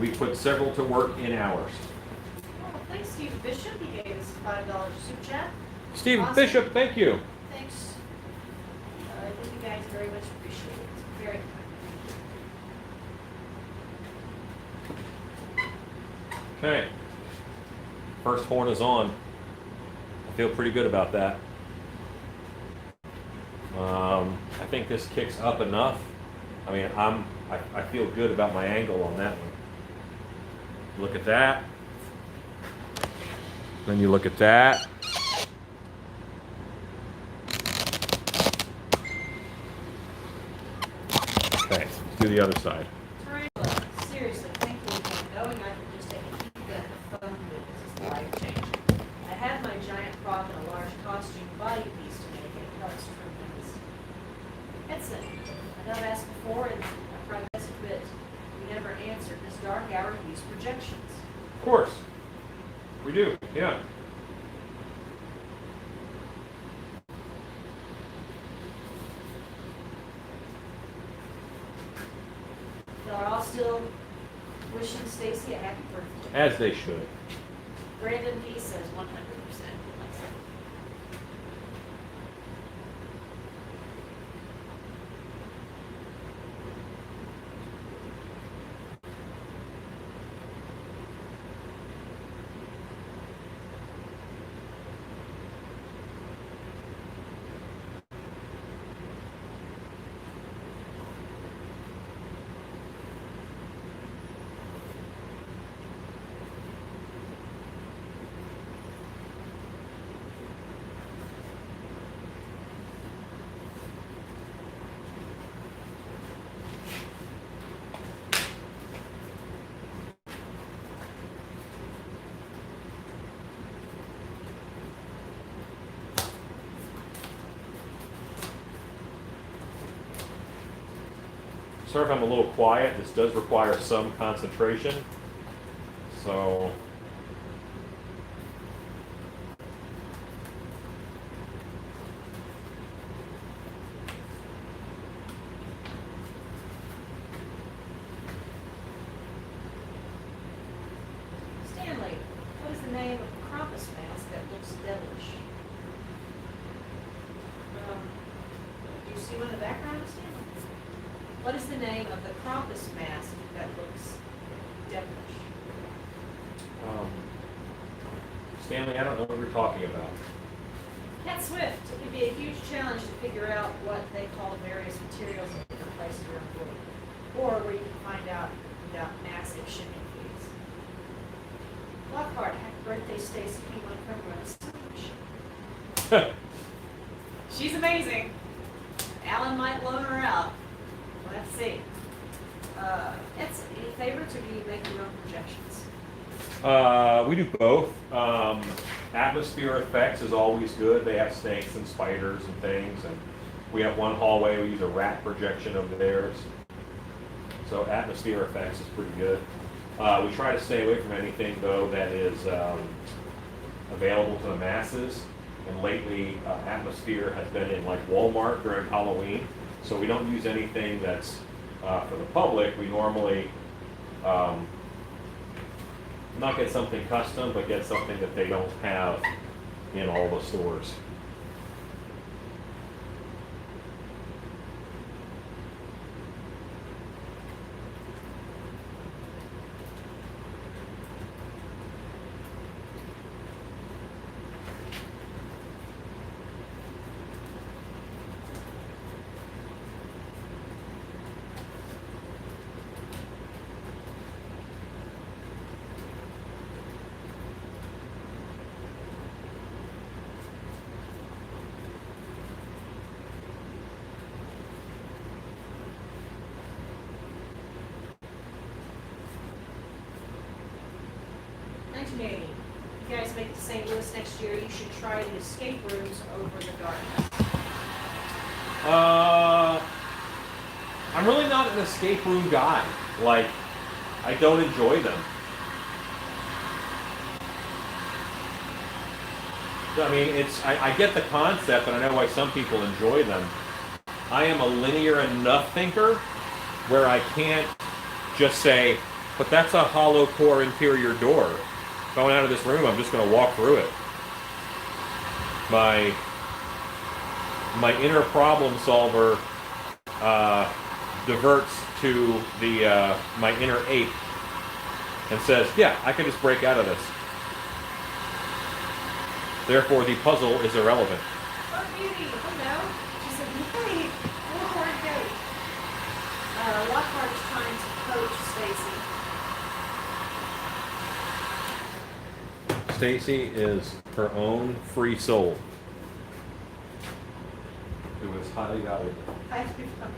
We put several to work in ours. Oh, thanks, Steve Bishop. He gave us $5 super chat. Steve Awesome. Bishop, thank you. Thanks. I think you guys very much appreciate it. It's very kind. Okay. First horn is on. I feel pretty good about that. I think this kicks up enough. I mean, I feel good about my angle on that one. Look at that. Then you look at that. do the other side. Tarantula, seriously, thankfully, knowing I can just take a heat gun and phone booth is life-changing. I had my giant prop and a large costume body piece to make it. It helps tremendous. Edson, I know I've asked before, and I tried this a bit. You never answered. Does Dark Hour use projections? Of course. We do, yeah. Y'all are all still wishing Stacy a happy birthday. As they should. Brandon P says 100%. Sorry if I'm a little quiet. This does require some concentration. So Stanley, what is the name of the Krampus mask that looks devilish? Do you see one in the background, Stanley? What is the name of the Krampus mask that looks devilish? Stanley, I don't know what you're talking about. Cat Swift, it could be a huge challenge to figure out what they call the various materials in different places around the world, or where you can find out without massive shipping fees. Lockhart, happy birthday, Stacy. You want to come run a sandwich? She's amazing. Alan might loan her out. Let's see. It's any favorites, or do you make your own projections? We do both. Atmosphere effects is always good. They have snakes and spiders and things, and we have one hallway we use a rat projection over theirs. So atmosphere effects is pretty good. We try to stay away from anything though that is available to the masses. And lately, atmosphere has been in like Walmart during Halloween. So we don't use anything that's for the public. We normally not get something custom, but get something that they don't have in all the stores. If you guys make it to St. Louis next year, you should try the escape rooms over the darkness. I'm really not an escape room guy. Like, I don't enjoy them. I mean, I get the concept, and I know why some people enjoy them. I am a linear enough thinker where I can't just say, but that's a hollow core interior door. Going out of this room, I'm just going to walk through it. My inner problem solver diverts to the my inner ape and says, yeah, I can just break out of this. Therefore, the puzzle is irrelevant. Oh, beauty, hello. She said, hey, where to go? Lockhart's trying to coach Stacy. Stacy is her own free soul. It was highly valuable. I have to be funny.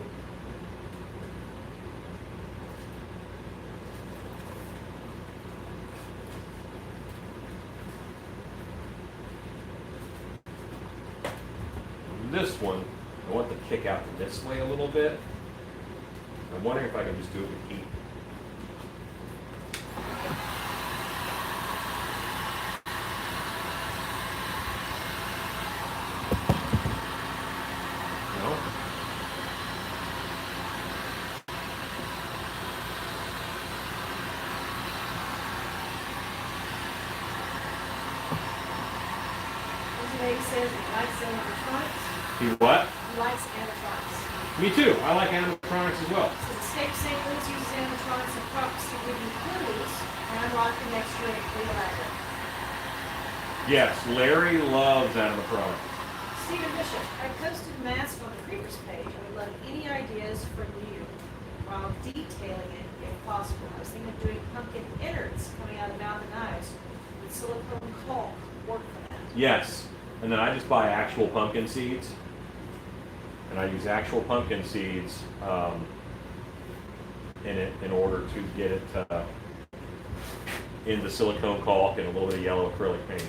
this one, I want the kick out this way a little bit. I'm wondering if I can just do it with heat. No? Meg says he likes animatronics. He what? He likes animatronics. Me too. I like animatronics as well. So the state of St. Louis uses animatronics and props to give you clues and unlock the next year at Cleopatra. Yes, Larry loves animatronics. Stephen Bishop, I posted masks on the Creepers page. I would love any ideas from you while detailing it if possible. I was thinking of doing pumpkin innards coming out of the mouth and eyes with silicone caulk. Work for that. Yes, and then I just buy actual pumpkin seeds, and I use actual pumpkin seeds in it in order to get it into silicone caulk and a little bit of yellow acrylic paint.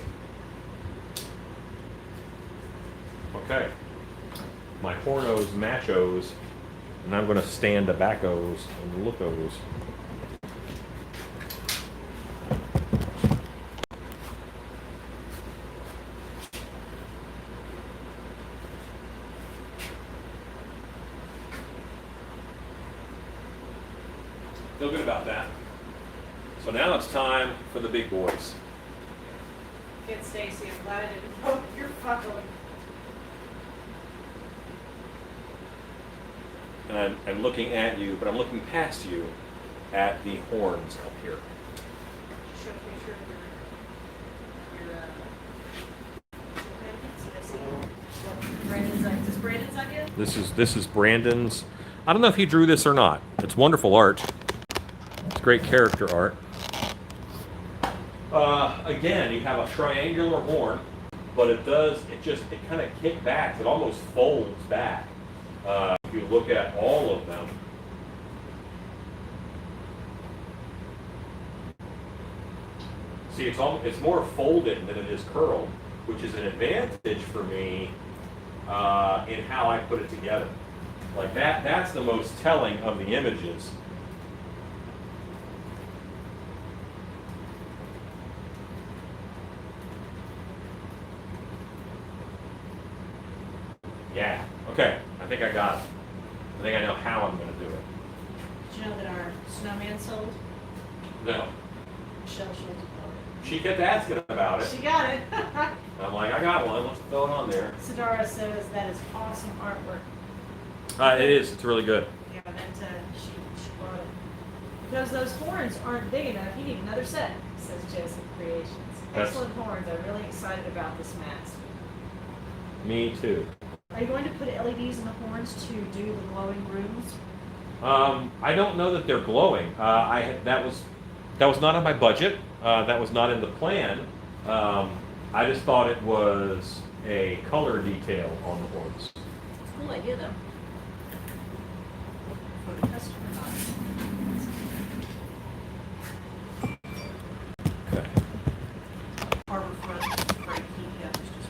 Okay, my hornos machos, and I'm going to stand tobaccos and lookos. Feel good about that. So now it's time for the big boys. Kid Stacy, I'm glad I didn't vote your fucking. And I'm looking at you, but I'm looking past you at the horns up here. Show a picture of your Brandon's like, is this Brandon's idea? This is Brandon's. I don't know if he drew this or not. It's wonderful art. It's great character art. Again, you have a triangular horn, but it kind of kick backs. It almost folds back. If you look at all of them. See, it's more folded than it is curled, which is an advantage for me in how I put it together. Like that's the most telling of the images. Yeah, okay, I think I got it. I think I know how I'm going to do it. Did you know that our snowman sold? No. Michelle Schultz bought it. She kept asking about it. She got it. I'm like, I got one, let's throw it on there. Sadara says that is awesome artwork. It is, it's really good. Yeah, that she bought it. Because those horns aren't big enough, you need another set, says Joseph Creations. Excellent horns. I'm really excited about this mask. Me too. Are you going to put LEDs in the horns to do the glowing rooms? I don't know that they're glowing. That was not on my budget. That was not in the plan. I just thought it was a color detail on the horns. It's a cool idea though. For the customer, not. Okay. Harbor Front freight heat guns just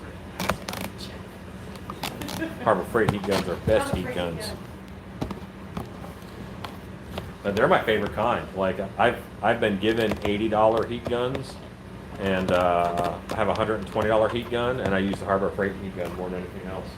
right. Harbor Freight heat guns are best heat guns. And they're my favorite kind. Like I've been given $80 heat guns, and I have a $120 heat gun, and I use the Harbor Freight heat gun more than anything else.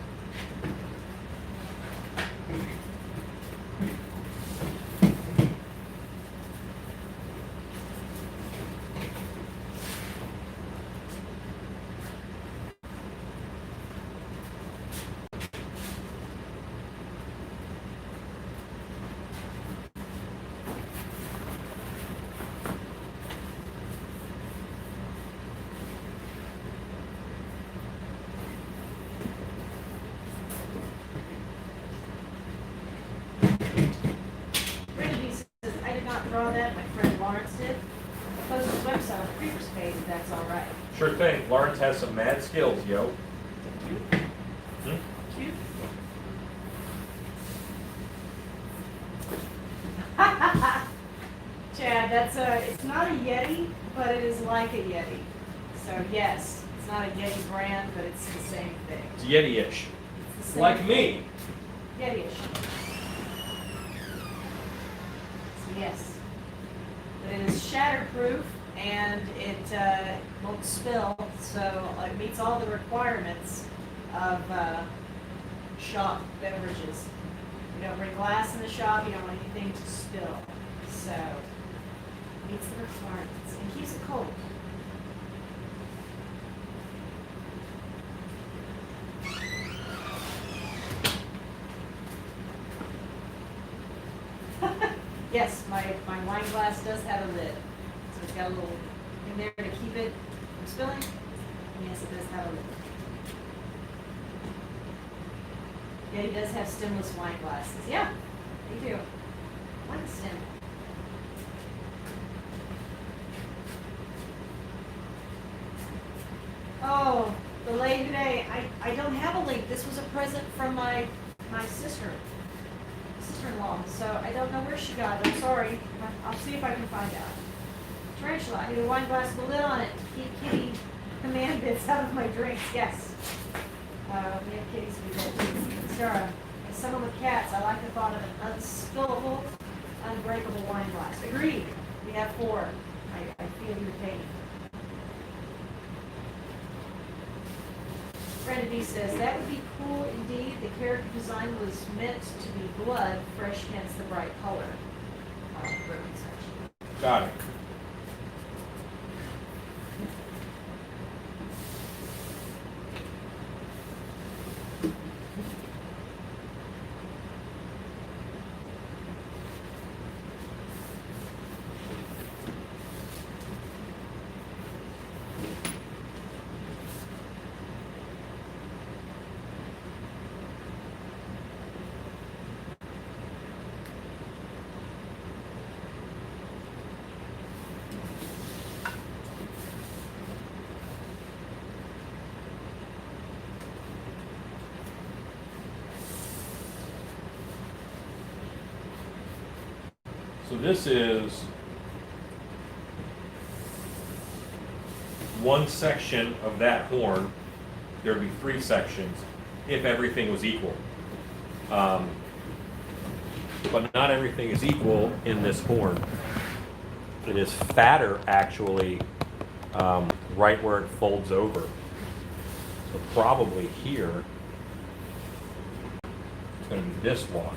Draw that, my friend Lawrence did. Post his website on the Creepers page, if that's all right. Sure thing. Lawrence has some mad skills, yo. Cute. Cute. Chad, that's it's not a Yeti, but it is like a Yeti. So yes, it's not a Yeti brand, but it's the same thing. It's Yeti-ish. It's Same like me. Gettyish. So yes. But it is shatterproof and it won't spill, so it meets all the requirements of shop beverages. You don't bring glass in the shop, you don't want anything to spill. So, meets the requirements and keeps it cold. Yes, my wine glass does have a lid. So it's got a little in there to keep it from spilling. And yes, it does have a lid. Yeah, he does have stemless wine glasses. Yeah, they do. I like a stem. Oh, the lady today, I don't have a link. This was a present from my sister-in-law, so I don't know where she got it. I'm sorry. I'll see if I can find out. Tarantula, I need a wine glass with a lid on it to keep kitty command bits out of my drinks. Yes. We have kitties we go to. Sarah, as someone with cats, I like the thought of an unspillable, unbreakable wine glass. Agreed. We have 4. I feel your pain. Brenda B says, that would be cool indeed. The character design was meant to be blood, fresh hence the bright color. Got it. So this is one section of that horn. There would be 3 sections if everything was equal. But not everything is equal in this horn. It is fatter actually right where it folds over. So probably here it's going to be this wide.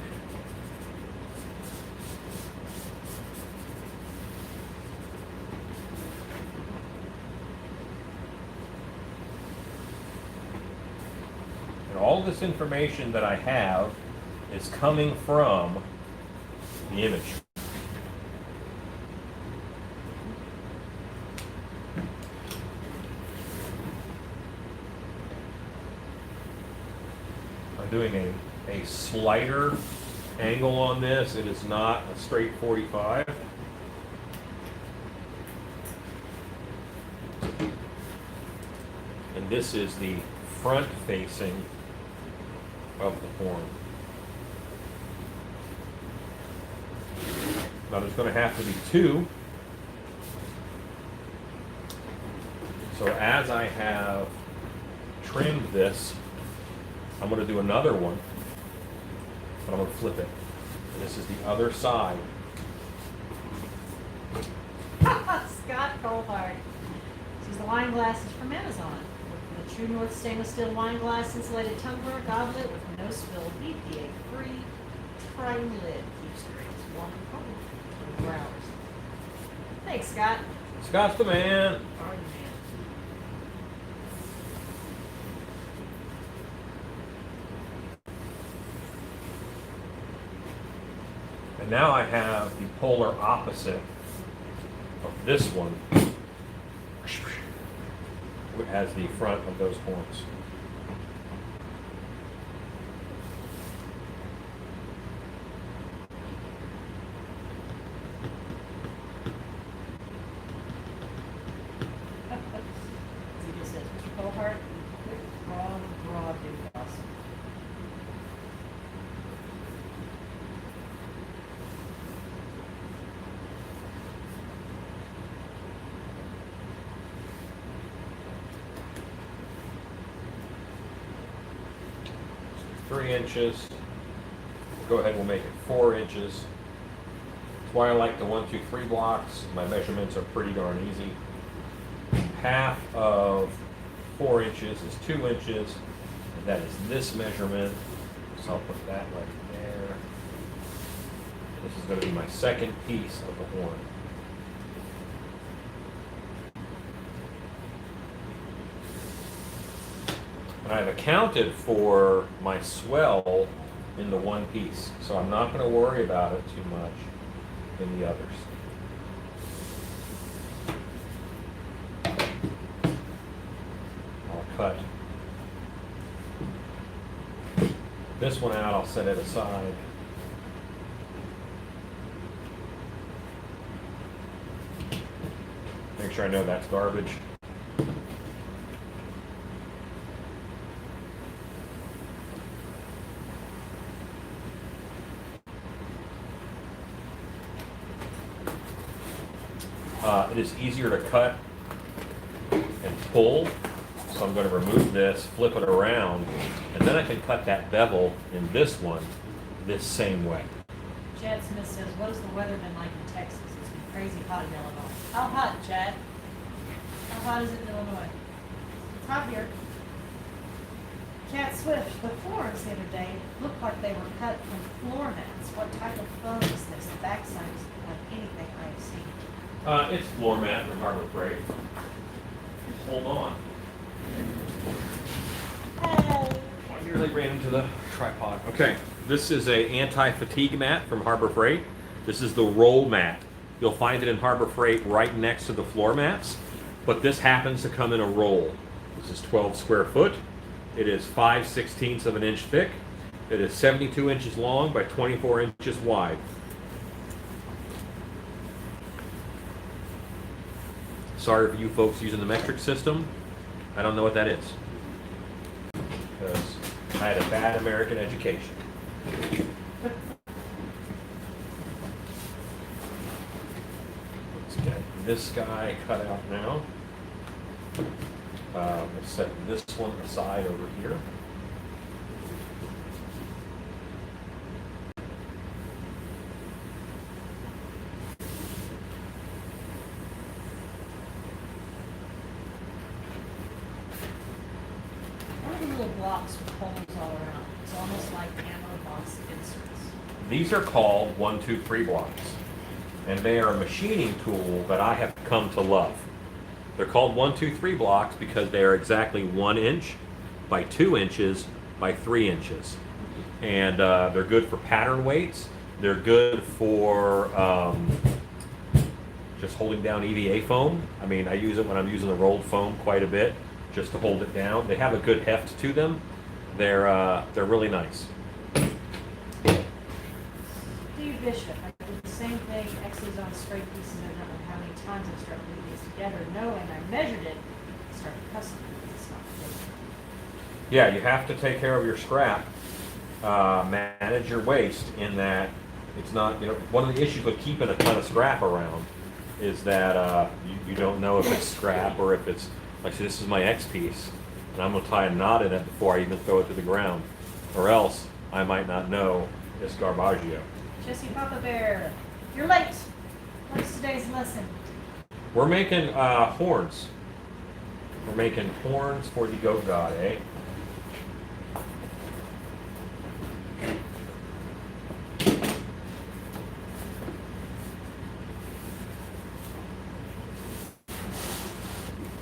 All this information that I have is coming from the image. I'm doing a slighter angle on this. It is not a straight 45. And this is the front facing of the horn. Now there's going to have to be 2. So as I have trimmed this, I'm going to do another one, but I'm going to flip it. And this is the other side. Scott Colhart. She's the wine glasses from Amazon. The True North stainless steel wine glass, insulated tumbler, goblet with no spill, BPA-free, trim lid. Keeps drinks warm and cold for 24 hours. Thanks, Scott. Scott's the man. Are the man. And now I have the polar opposite of this one as the front of those horns. He just says, Mr. Colhart, quick, broad, big boss. 3 inches. Go ahead, we'll make it 4 inches. That's why I like the 1, 2, 3 blocks. My measurements are pretty darn easy. Half of 4 inches is 2 inches. And that is this measurement. So I'll put that right there. This is going to be my second piece of the horn. And I've accounted for my swell in the one piece, so I'm not going to worry about it too much in the others. I'll cut this one out, I'll set it aside. Make sure I know that's garbage. It is easier to cut and pull, so I'm going to remove this, flip it around, and then I can cut that bevel in this one this same way. Chad Smith says, what has the weather been like in Texas? It's been crazy hot in Illinois. How hot, Chad? How hot is it in Illinois? It's hot here. Cat Swift, the floors the other day looked like they were cut from floor mats. What type of foam is this? The backside is like anything I have seen. It's floor mat from Harbor Freight. Just hold on. Hey. I nearly ran into the tripod. Okay, this is a anti-fatigue mat from Harbor Freight. This is the roll mat. You'll find it in Harbor Freight right next to the floor mats, but this happens to come in a roll. This is 12 square foot. It is 5/16 of an inch thick. It is 72 inches long by 24 inches wide. Sorry for you folks using the metric system. I don't know what that is, because I had a bad American education. Let's get this guy cut out now. Let's set this one aside over here. What are the little blocks with holes all around? It's almost like ammo box inserts. These are called 1, 2, 3 blocks, and they are a machining tool that I have come to love. They're called 1, 2, 3 blocks because they are exactly 1 inch by 2 inches by 3 inches. And they're good for pattern weights. They're good for just holding down EVA foam. I mean, I use it when I'm using the rolled foam quite a bit, just to hold it down. They have a good heft to them. They're really nice. Steve Bishop, I did the same thing, X's on straight pieces, I don't know how many times I started putting these together, knowing I measured it, I started cussing. It's not good. Yeah, you have to take care of your scrap. Manage your waste in that it's not, one of the issues with keeping a ton of scrap around is that you don't know if it's scrap or if it's, like, see, this is my X piece, and I'm going to tie a knot in it before I even throw it to the ground, or else I might not know it's garbaggio. Jesse Papa Bear, you're late. What's today's lesson? We're making horns. We're making horns for the goat god, eh?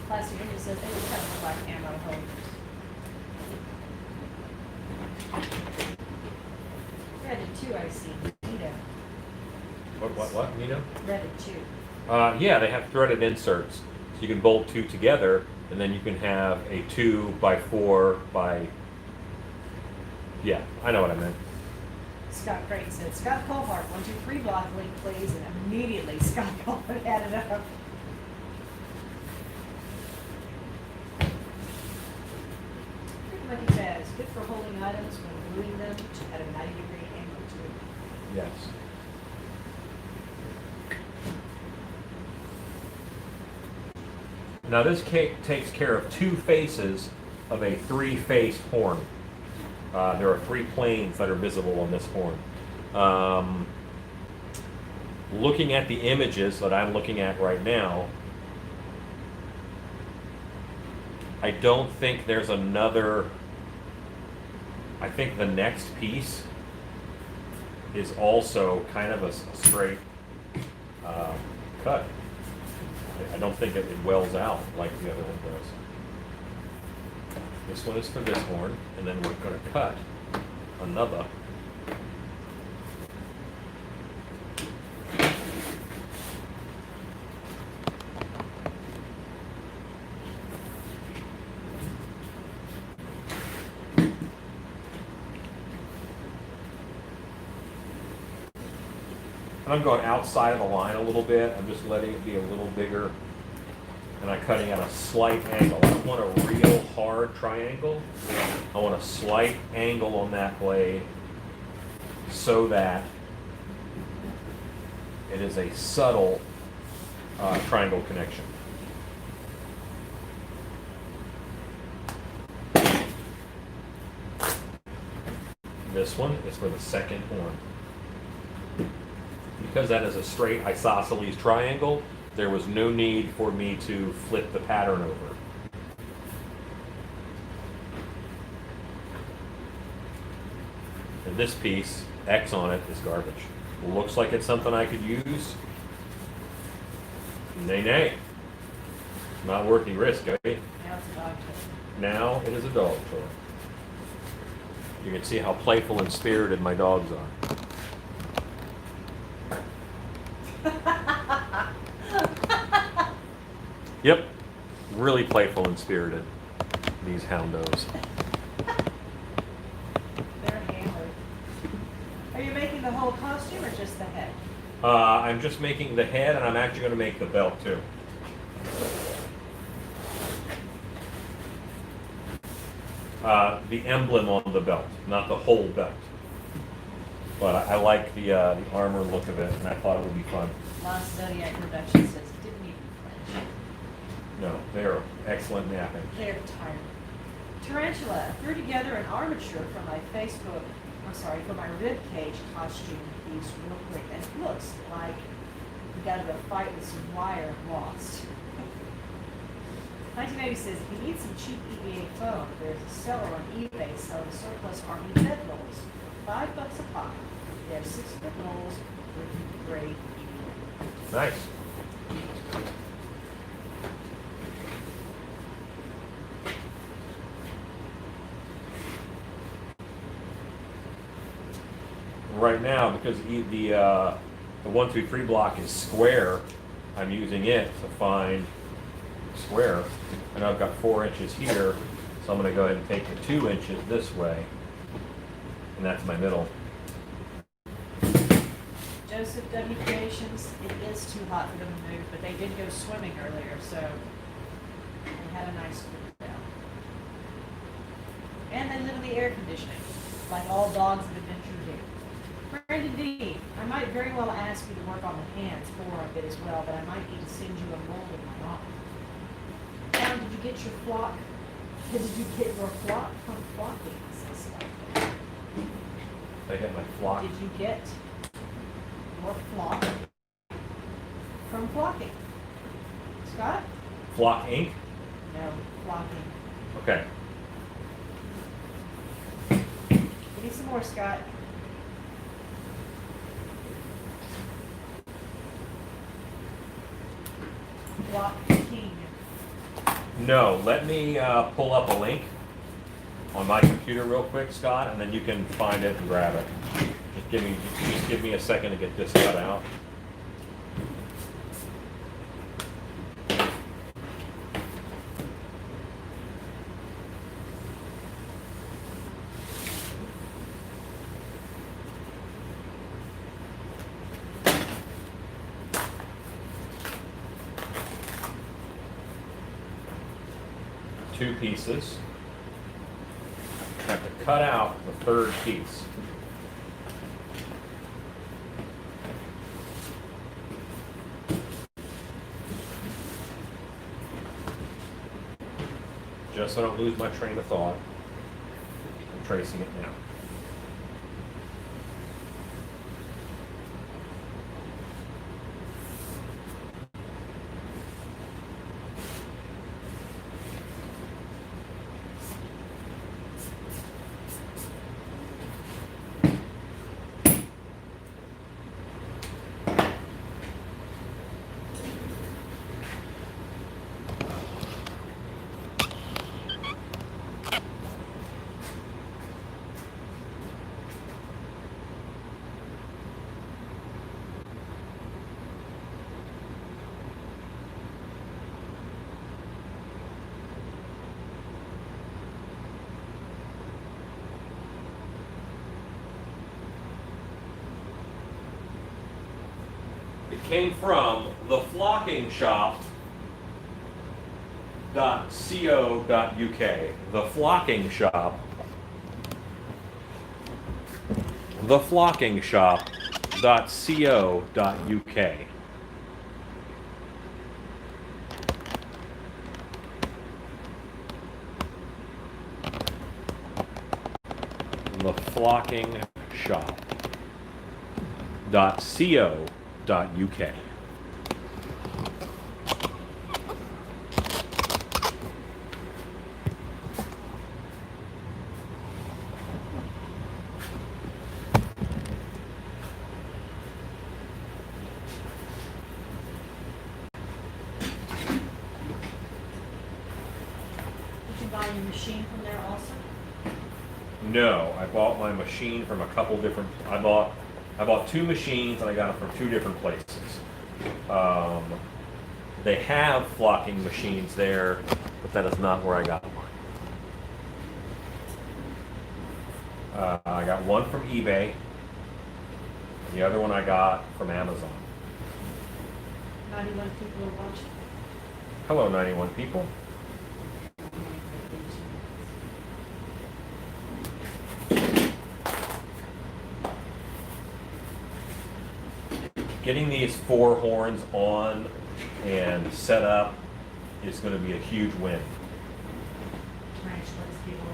Plastic Ninja says they just kind of look like ammo holders. Threaded too, I see. Nito. What, Nito? Threaded too. Yeah, they have threaded inserts. So you can bolt 2 together, and then you can have a 2 by 4 by... Yeah, I know what I meant. Scott Creighton said, Scott Colhart, 1, 2, 3 block link, please. And immediately Scott Colhart had it up. Like he says, good for holding items when gluing them at a 90-degree angle to it. Yes. Now this cake takes care of 2 faces of a 3-faced horn. There are 3 planes that are visible on this horn. Looking at the images that I'm looking at right now, I don't think there's another. I think the next piece is also kind of a straight cut. I don't think it wells out like the other one does. This one is for this horn, and then we're going to cut another. And I'm going outside of the line a little bit. I'm just letting it be a little bigger. And I'm cutting at a slight angle. I don't want a real hard triangle. I want a slight angle on that blade so that it is a subtle triangle connection. This one is for the second horn. Because that is a straight isosceles triangle, there was no need for me to flip the pattern over. And this piece, X on it, is garbage. Looks like it's something I could use. Nay, nay. Not worth the risk, eh? Now it's a dog toy. Now it is a dog toy. You can see how playful and spirited my dogs are. Yep, really playful and spirited, these houndos. They're hammered. Are you making the whole costume or just the head? I'm just making the head, and I'm actually going to make the belt too. The emblem on the belt, not the whole belt. But I like the armor look of it, and I thought it would be fun. Lost Zodiac Production says, didn't even flinch. No, they're excellent napping. They're tired. Tarantula threw together an armature for my for my rib cage costume piece real quick. And it looks like we got into a fight with some wire and lost. 1980 says, if you need some cheap EVA foam, there's a seller on eBay selling surplus Army bed rolls for $5 a pop. They have 6-foot rolls with gray EVA. Nice. Right now, because the 1-2-3 block is square, I'm using it to find square. And I've got 4 inches here, so I'm going to go ahead and take the 2 inches this way, and that's my middle. Joseph W. Creations, it is too hot for them to move, but they did go swimming earlier, so they had a nice cool down. And they live in the air conditioning, like all dogs of adventure do. Brandon D, I might very well ask you to work on the hands for a bit as well, but I might need to send you a mold of my own. Now, did you get your flock? Did you get your flock from flocking? Says Scott. I get my flock. Did you get your flock from flocking? Scott? Flock ink? No, flocking. Okay. Give me some more, Scott. Flocking. No, let me pull up a link on my computer real quick, Scott, and then you can find it and grab it. Just give me a second to get this cut out. Two pieces. I have to cut out the third piece. Just so I don't lose my train of thought. tracing it now. It came from the flocking shop.co.uk. The flocking shop. The flocking shop.co.uk. The flocking shop.co.uk. Did you buy your machine from there also? No, I bought my machine from a couple different. I bought 2 machines and I got them from 2 different places. They have flocking machines there, but that is not where I got mine. I got one from eBay. The other one I got from Amazon. 91 people are watching. Hello, 91 people. Getting these 4 horns on and set up is going to be a huge win. Tarantulas people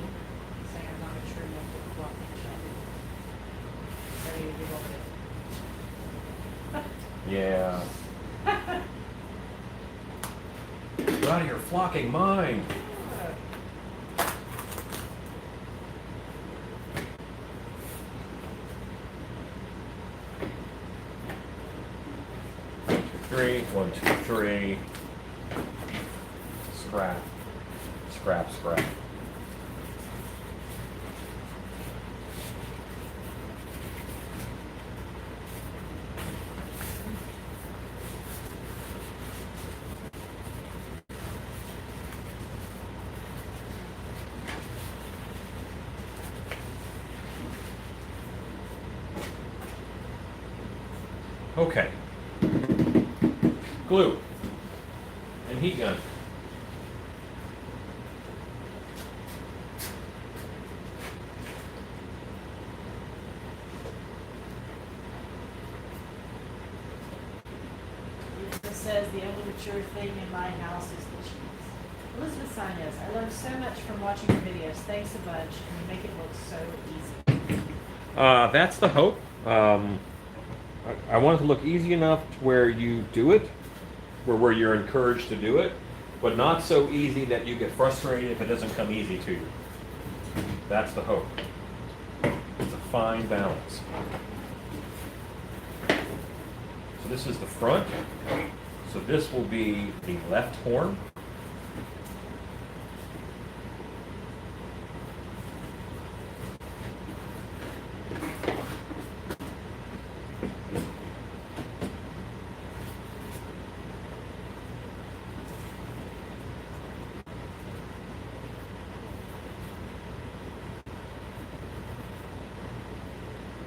say I'm not sure enough to walk in the shop. Yeah. You're out of your flocking mind. Three, 1, 2, 3. Scrap, scrap, scrap. Okay. Glue and heat gun. Elizabeth says the only mature thing in my house is the cheese. Elizabeth Sinez, I learned so much from watching your videos. Thanks a bunch, and you make it look so easy. That's the hope. I want it to look easy enough to where you do it, where you're encouraged to do it, but not so easy that you get frustrated if it doesn't come easy to you. That's the hope. It's a fine balance. So this is the front. So this will be the left horn.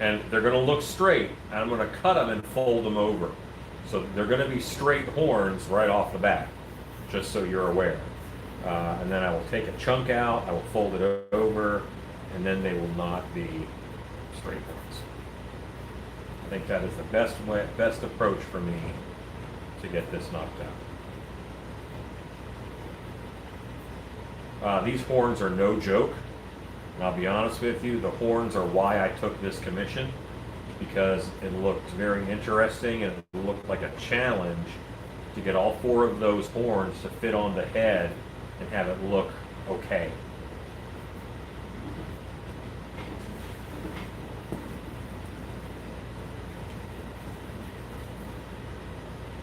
And they're going to look straight, and I'm going to cut them and fold them over. So they're going to be straight horns right off the bat, just so you're aware. And then I will take a chunk out, I will fold it over, and then they will not be straight horns. I think that is the best approach for me to get this knocked out. These horns are no joke. And I'll be honest with you, the horns are why I took this commission, because it looked very interesting and it looked like a challenge to get all 4 of those horns to fit on the head and have it look okay.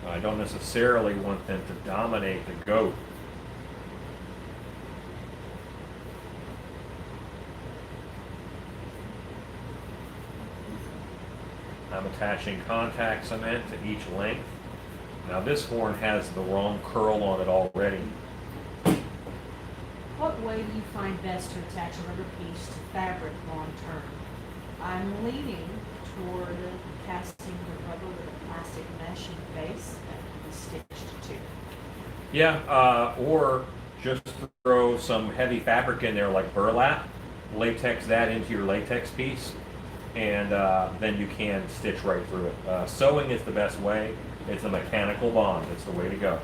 I don't necessarily want them to dominate the goat. I'm attaching contact cement to each length. Now this horn has the wrong curl on it already. What way do you find best to attach a rubber piece to fabric long term? I'm leaning toward casting the rubber with a plastic mesh in the base that can be stitched to. Yeah, or just throw some heavy fabric in there like burlap, latex that into your latex piece, and then you can stitch right through it. Sewing is the best way. It's a mechanical bond. It's the way to go.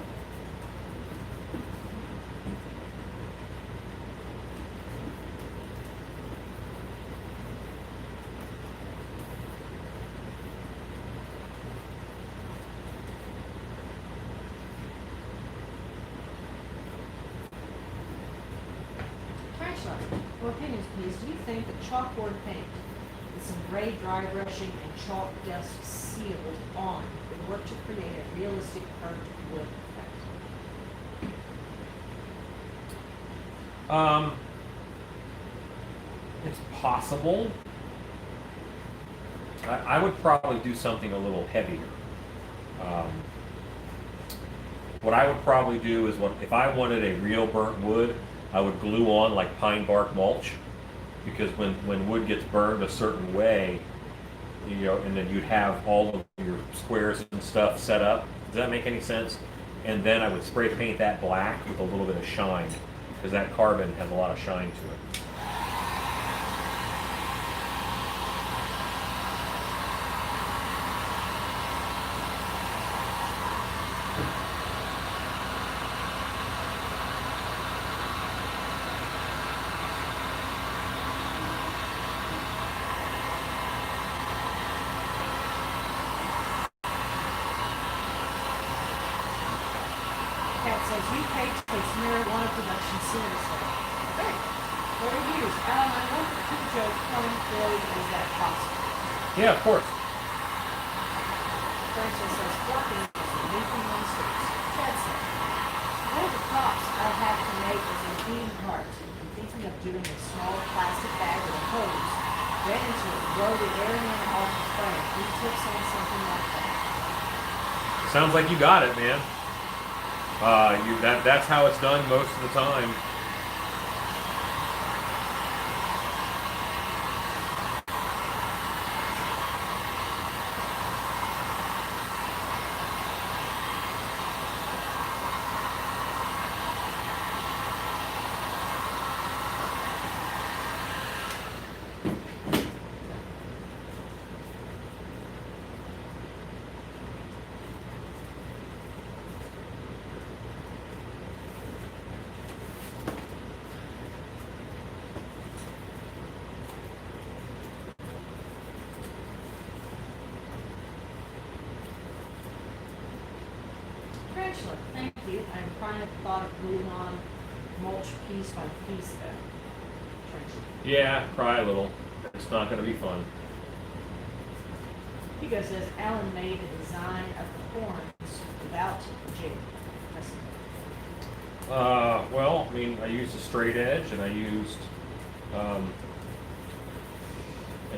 Your opinions, please. Do you think that chalkboard paint with some gray dry brushing and chalk dust sealed on would work to create a realistic burnt wood effect? It's possible. I would probably do something a little heavier. What I would probably do is, if I wanted a real burnt wood, I would glue on like pine bark mulch, because when wood gets burned a certain way, you know, and then you'd have all of your squares and stuff set up. Does that make any sense? And then I would spray paint that black with a little bit of shine, because that carbon has a lot of shine to it. Cat says UK takes marijuana production seriously. Great. For years, Alan, I wonder if Cujo unemployed is that possible? Yeah, of course. Francis says forking is a new thing on streets. Chad says, one of the props I have to make is a bean heart. I'm thinking of doing a small plastic bag with a hose, ran into it, blow the air in and off the frame. Any tips on something like that? Sounds like you got it, man. That's how it's done most of the time. Excellent, thank you. I'm trying to thought of gluing on mulch piece by piece though. Yeah, cry a little. It's not going to be fun. Hugo says Alan made a design of the horns without jig. Well, I mean, I used a straight edge and I used an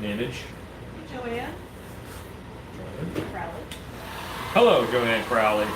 image. Joanne Crowley. Hello, Joanne Crowley.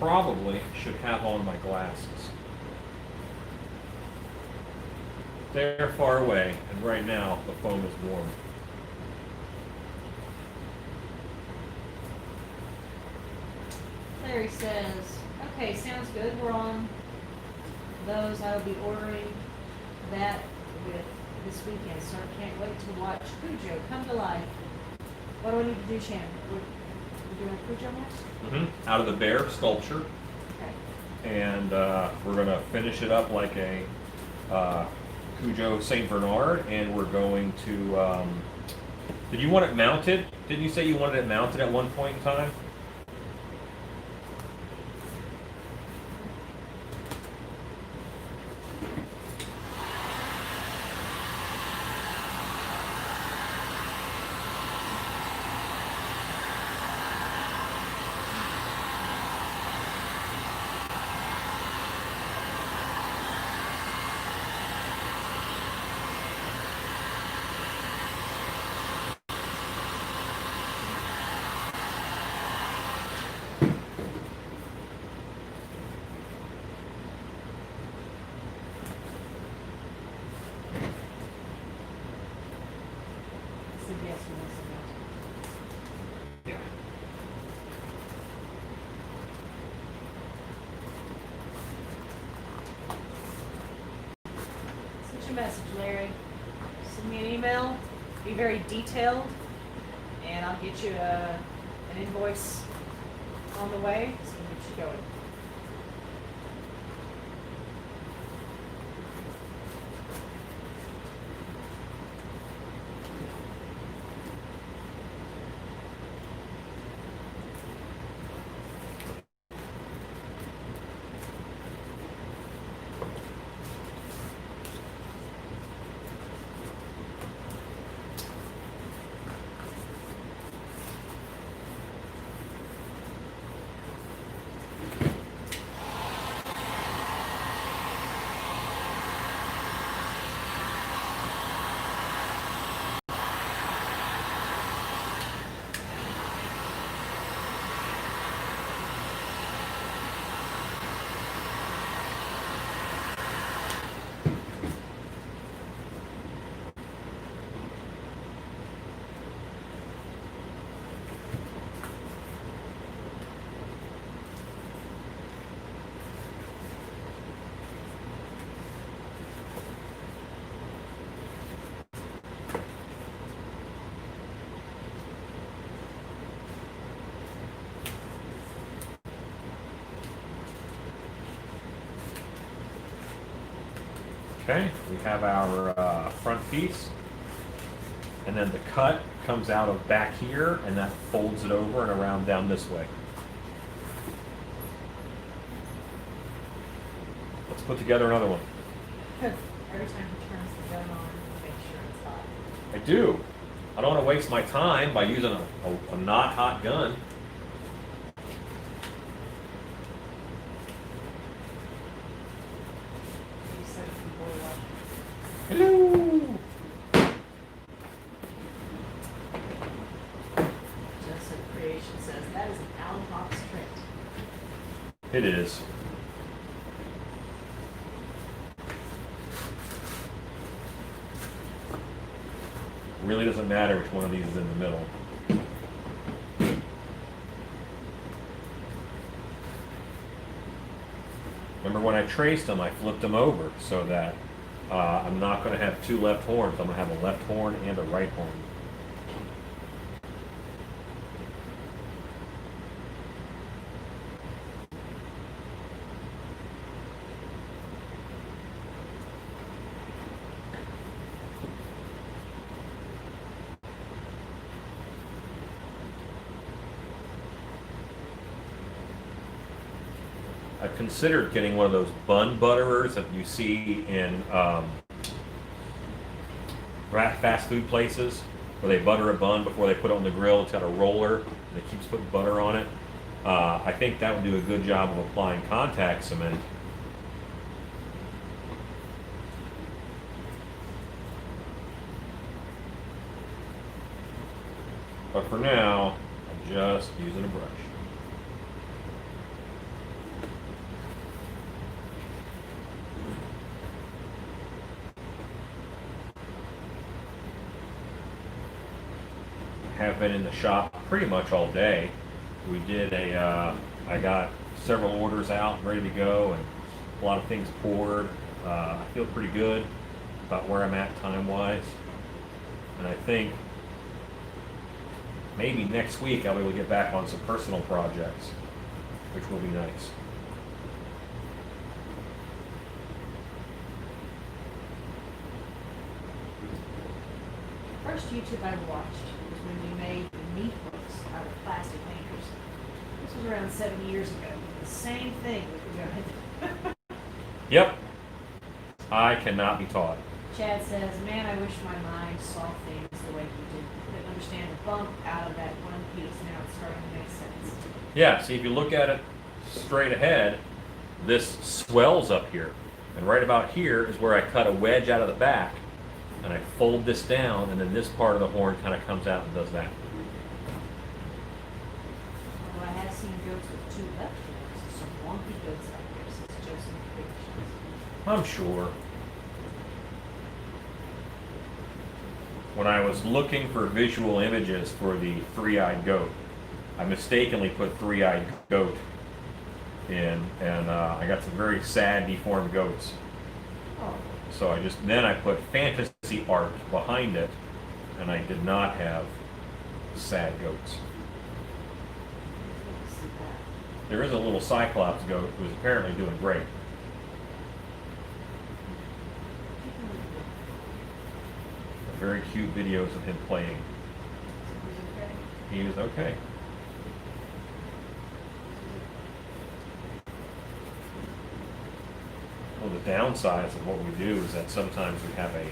probably should have on my glasses. They're far away, and right now the phone is warm. Larry says, okay, sounds good. We're on those. I will be ordering that with this weekend, so I can't wait to watch Cujo come to life. What do we need to do, Shannon? We're doing Cujo next? Out of the bear sculpture, Okay. and we're going to finish it up like a Cujo Saint Bernard, and we're going to. Did you want it mounted? Didn't you say you wanted it mounted at one point in time? I said yes, we want some else. Yeah. Send your message, Larry. Send me an email. Be very detailed, and I'll get you an invoice on the way, so we'll get you going. Okay, we have our front piece, and then the cut comes out of back here, and that folds it over and around down this way. Let's put together another one. Every time he turns the gun on, make sure it's hot. I do. I don't want to waste my time by using a not hot gun. You said it before, like, Hello. Joseph Creation says, that is an Alan Hawks print. It is. Really doesn't matter which one of these is in the middle. Remember when I traced them, I flipped them over so that I'm not going to have two left horns. I'm going to have a left horn and a right horn. I've considered getting one of those bun butterers that you see in fast food places where they butter a bun before they put it on the grill. It's got a roller and it keeps putting butter on it. I think that would do a good job of applying contact cement. But for now, I'm just using a brush. have been in the shop pretty much all day. We did I got several orders out, ready to go, and a lot of things poured. I feel pretty good about where I'm at time-wise. And I think maybe next week I'll be able to get back on some personal projects, which will be nice. The first YouTube I watched was when you made the meat hooks out of plastic anchors. This was around 7 years ago. The same thing with the gun. Yep. I cannot be taught. Chad says, man, I wish my mind saw things the way you did. Couldn't understand the bump out of that one piece. Now it's starting to make sense. Yeah, see, if you look at it straight ahead, this swells up here. And right about here is where I cut a wedge out of the back. And I fold this down, and then this part of the horn kind of comes out and does that. Well, I have seen goats with two left horns. Some wonky goats out there, says Joseph Pictures. I'm sure. When I was looking for visual images for the three-eyed goat, I mistakenly put three-eyed goat in, and I got some very sad, deformed goats. Oh. So then I put fantasy art behind it, and I did not have sad goats. Let's see that. There is a little Cyclops goat who's apparently doing great. Very cute videos of him playing. He was okay. Well, the downsides of what we do is that sometimes we have a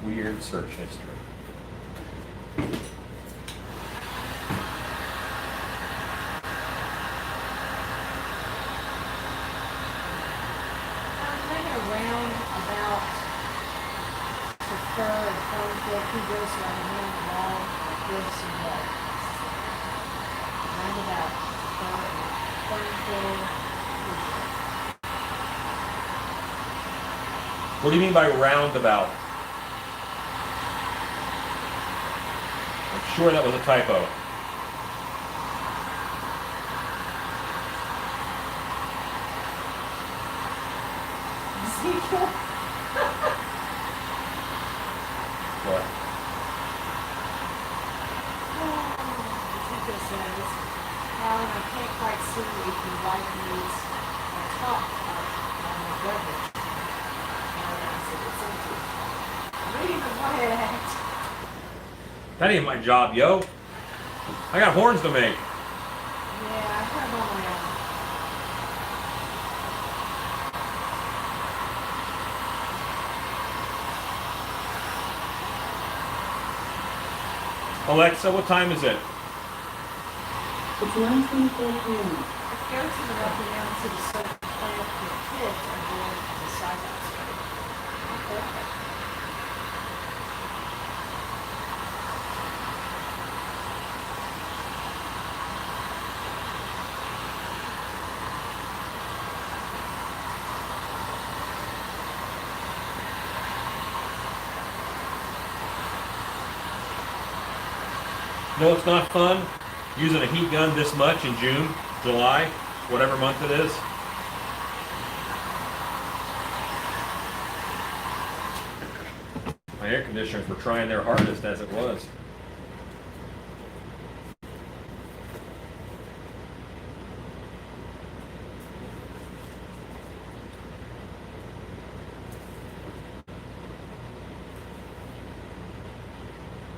weird search history. Making a roundabout prefer and Forefoot, who goes around the round wall like this and that. Roundabout prefer and Forefoot. What do you mean by roundabout? I'm sure that was a typo. Ezekiel. What? Ezekiel says, Alan, I can't quite see if your wife needs a top part on the beverage. Reading the riot act. That ain't my job, yo. I got horns to make. Yeah, I have on my own. Alexa, what time is it? It's 19:14. If goats in the Rocky Mountains to the southern plant for kids are born on the sidewalks. Okay. No, it's not fun using a heat gun this much in June, July, whatever month it is. My air conditioners were trying their hardest as it was.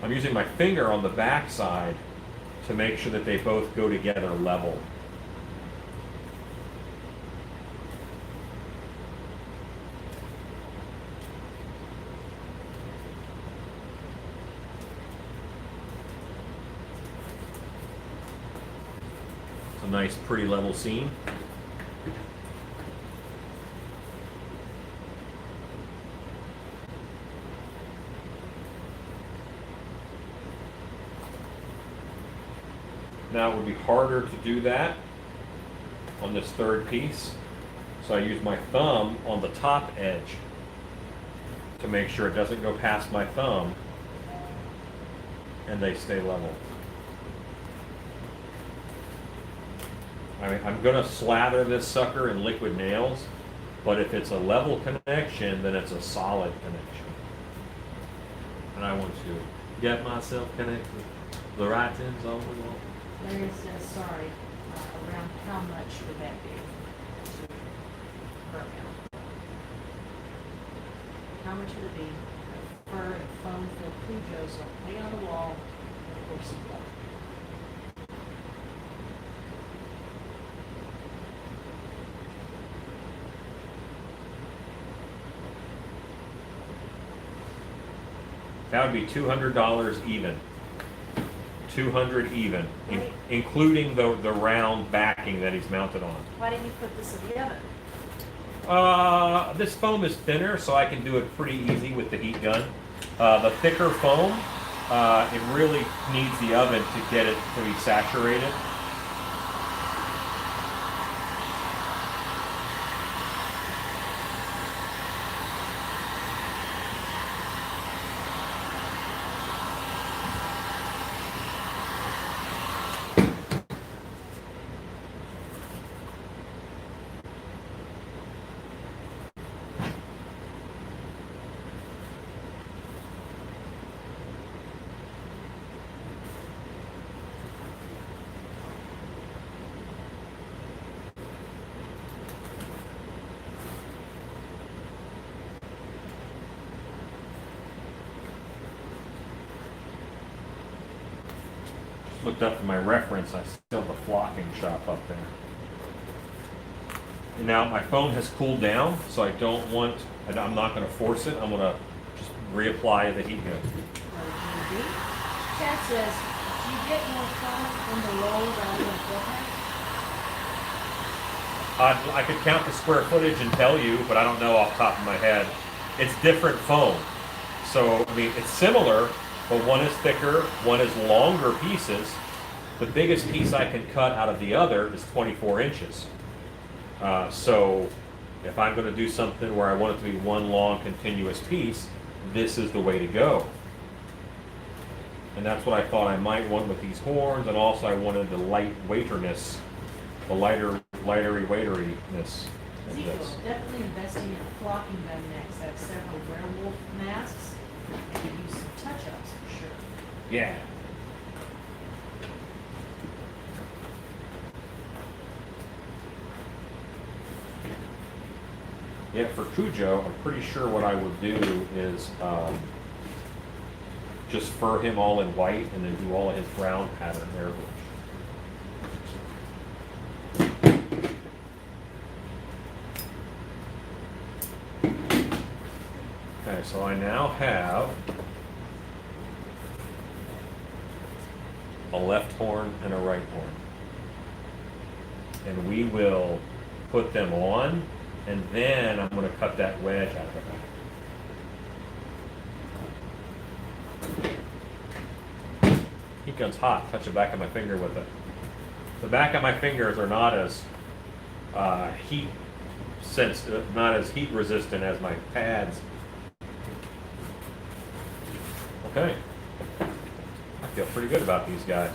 I'm using my finger on the back side to make sure that they both go together level. It's a nice, pretty level seam. Now it would be harder to do that on this third piece. So I use my thumb on the top edge to make sure it doesn't go past my thumb and they stay level. I'm gonna slather this sucker in liquid nails, but if it's a level connection, then it's a solid connection. And I want to get myself connected. The right ends on the wall. Larry says, sorry, around how much would that be? Per mount? How much would it be? Fur and foam filled Cujos hang on the wall, and of course, some blood. That would be $200 even. 200 even, including the round backing that he's mounted on. Why didn't you put this in the oven? This foam is thinner, so I can do it pretty easy with the heat gun. The thicker foam, it really needs the oven to get it to be saturated. Looked up in my reference, I still have a flocking shop up there. And now my phone has cooled down, so I don't want, and I'm not going to force it, I'm going to just reapply the heat gun. Chad says, do you get more foam in the roll rather than four-pack? I could count the square footage and tell you, but I don't know off the top of my head. It's different foam. So, I mean, it's similar, but one is thicker, one is longer pieces. The biggest piece I can cut out of the other is 24 inches. So if I'm going to do something where I want it to be one long continuous piece, this is the way to go. And that's what I thought I might want with these horns, and also I wanted the lightweighterness, the lighteriness of Ezekiel, this. definitely investing in a flocking gun next. I have several werewolf masks and could use some touch-ups for sure. Yeah. Yeah, for Cujo, I'm pretty sure what I would do is just fur him all in white and then do all of his brown pattern airbrush. Okay, so I now have a left horn and a right horn. And we will put them on, and then I'm going to cut that wedge out of the back. Heat gun's hot. Touch the back of my finger with it. The back of my fingers are not as not as heat resistant as my pads. Okay. I feel pretty good about these guys.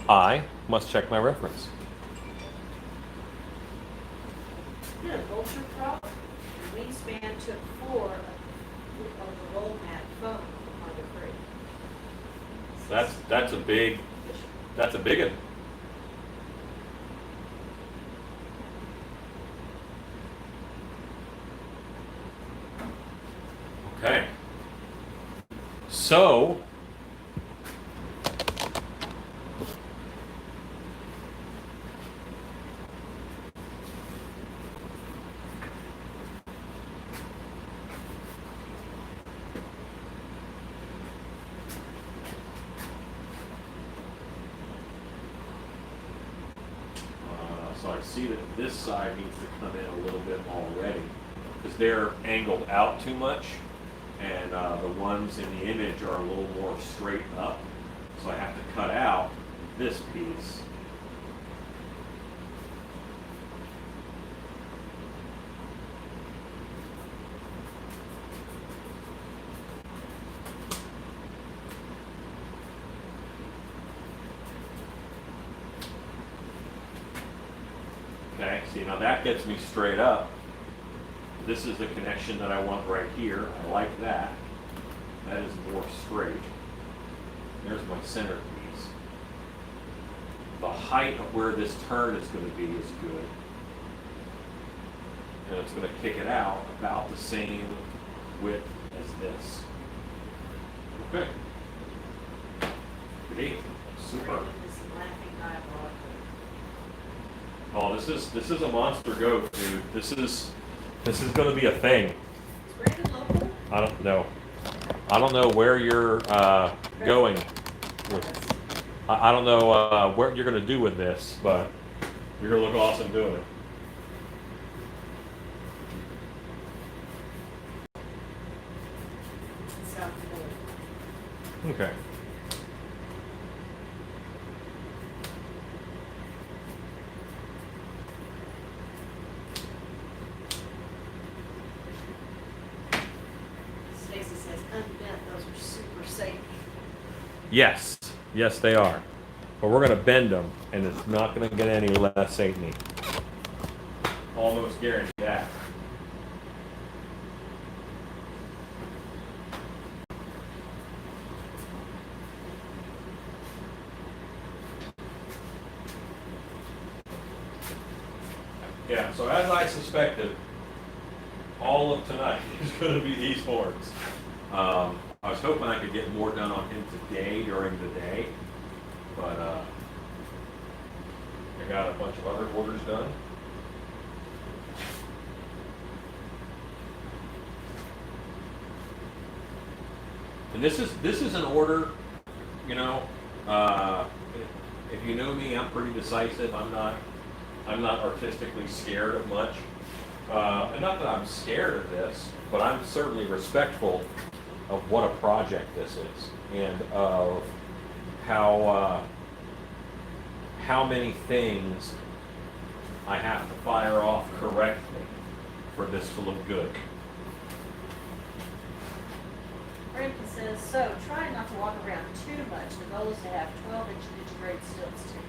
I must check my reference. Did a vulture prop, the wingspan took 4 of the roll mat foam on the crate. That's a big one. Okay. So I see that this side needs to come in a little bit already because they're angled out too much, and the ones in the image are a little more straight up. So I have to cut out this piece. Okay, see, now that gets me straight up. This is the connection that I want right here. I like that. That is more straight. There's my center piece. The height of where this turn is going to be is good. And it's going to kick it out about the same width as this. Okay. Great. Super. Brandon is laughing diabolically. Oh, this is a monster goat, dude. This is going to be a thing. Is Brandon local? I don't know. I don't know where you're going. I don't know what you're going to do with this, but you're going to look awesome doing it. South Florida. Okay. Stacy says unbent, those are super safe. Yes. Yes, they are. But we're going to bend them, and it's not going to get any less Satan-y. Almost guarantee that. Yeah, so as I suspected, all of tonight is going to be these horns. I was hoping I could get more done on him today during the day, but I got a bunch of other orders done. And this is an order, you know. If you know me, I'm pretty decisive. I'm not artistically scared of much. And not that I'm scared of this, but I'm certainly respectful of what a project this is and of how many things I have to fire off correctly for this to look good. Brandon says, so try not to walk around too much. The goal is to have 12-inch grade stilts too.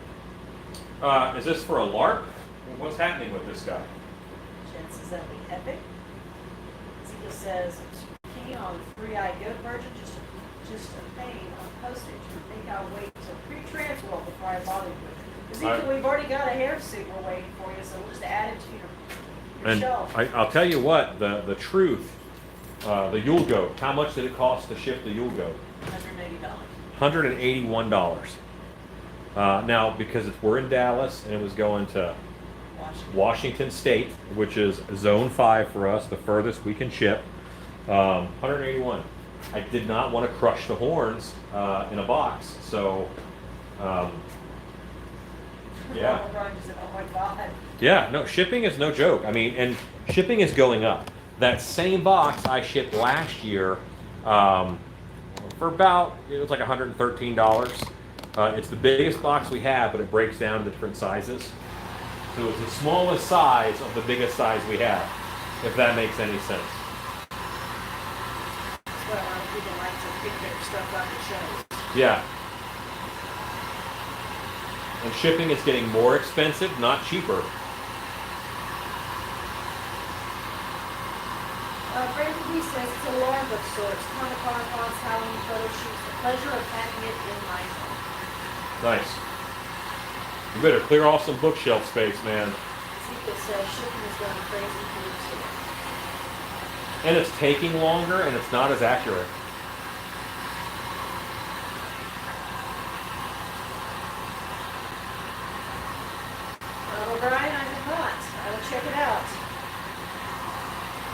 Is this for a LARP? What's happening with this guy? Jen says that'll be epic. Ezekiel says, keen on three-eyed goat version, just a pain on postage. I think I'll wait till pre-trans world before I bother you. Ezekiel, we've already got a hair suit we're waiting for you, so we'll just add it to your And shelf. I'll tell you what, the truth, the Yule Goat, how much did it cost to ship the Yule Goat? $180. $181. Now, because we're in Dallas and it was going to Washington State, which is Zone 5 for us, the furthest we can ship, 181. I did not want to crush the horns in a box, so yeah. Oh my God. Yeah, no, shipping is no joke. I mean, and shipping is going up. That same box I shipped last year for about, it was like $113. It's the biggest box we have, but it breaks down to different sizes. So it's the smallest size of the biggest size we have, if that makes any sense. That's why a lot of people like to pick their stuff up and show. Yeah. And shipping is getting more expensive, not cheaper. Brandon B says it's a alarm bookstore. It's comic con, Halloween photo shoots. The pleasure of having it in my home. Nice. You better clear off some bookshelf space, man. Ezekiel says shipping is going crazy for you too. And it's taking longer, and it's not as accurate. Brian, I have not. I will check it out.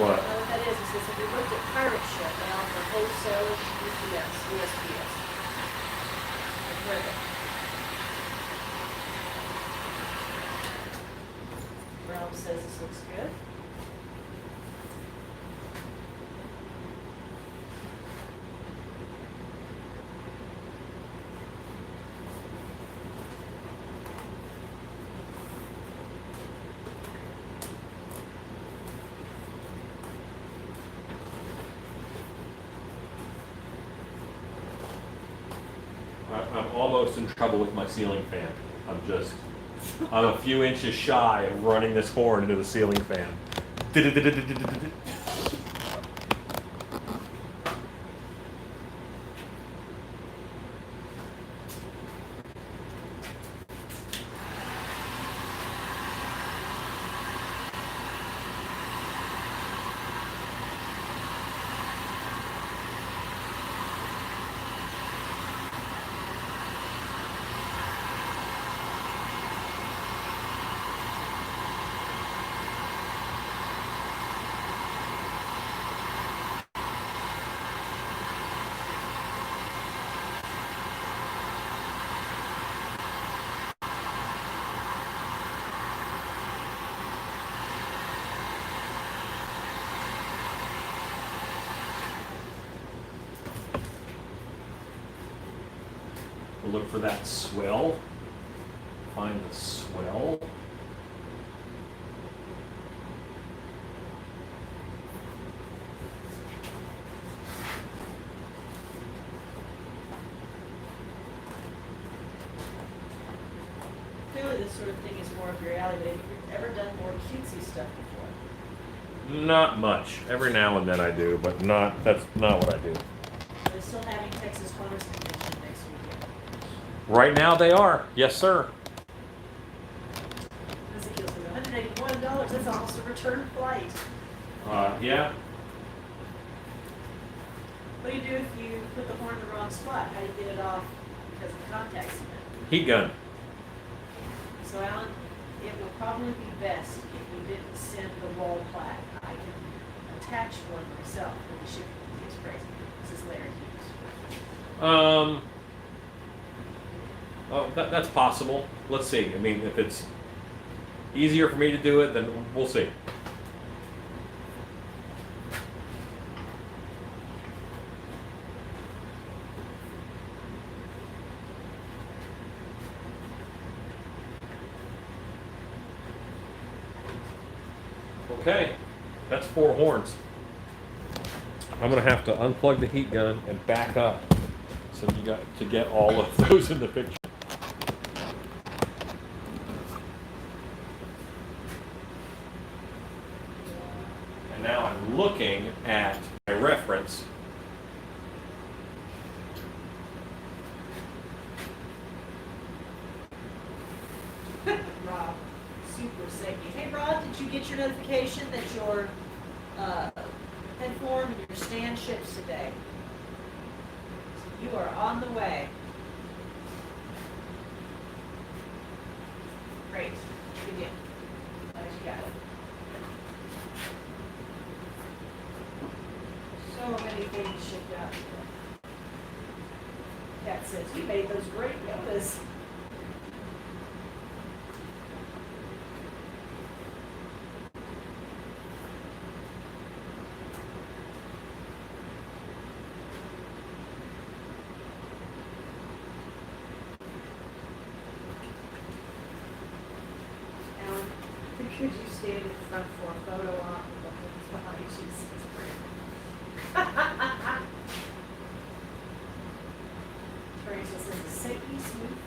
What? I don't know what that is. It says, have you looked at pirate ship? They offer wholesale USPS. I've read it. Brown says this looks good. almost in trouble with my ceiling fan. I'm a few inches shy of running this horn into the ceiling fan. We'll look for that swell. Find the swell. Clearly this sort of thing is more of your alley, but have you ever done more cutesy stuff before? Not much. Every now and then I do, but that's not what I do. Are they still having Texas Farmers Convention next weekend? Right now they are. Yes, sir. Ezekiel says $181, that's almost a return flight. Yeah. What do you do if you put the horn in the wrong spot? How do you get it off because of contact cement? Heat gun. So Alan, it will probably be best if you didn't send the wall plaque. I can attach one myself, but the shipping is crazy. This is Larry Hughes. Oh, that's possible. Let's see. I mean, if it's easier for me to do it, then we'll see. Okay, that's 4 horns. I'm gonna have to unplug the heat gun and back up so you got to get all of those in the picture. And now I'm looking at my reference. Rob, super safety. Hey Rob, did you get your notification that your head form and your stand ships today? You are on the way. Great. Good deal. Glad you got it. So many things shipped out today. Kat says, you made those great Yodas. Alan, could you stand in front for a photo op with the horns behind you? It's great. Rachel says, the safety smooth.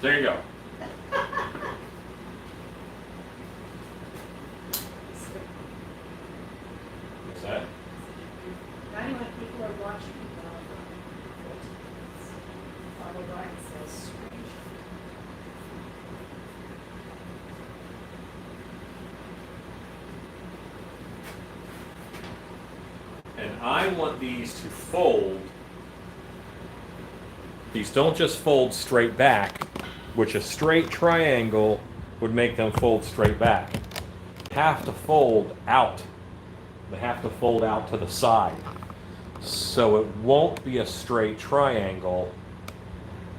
There you go. What's that? 91 people are watching. Follow by and says, strange. And I want these to fold. These don't just fold straight back, which a straight triangle would make them fold straight back. They have to fold out. They have to fold out to the side. So it won't be a straight triangle.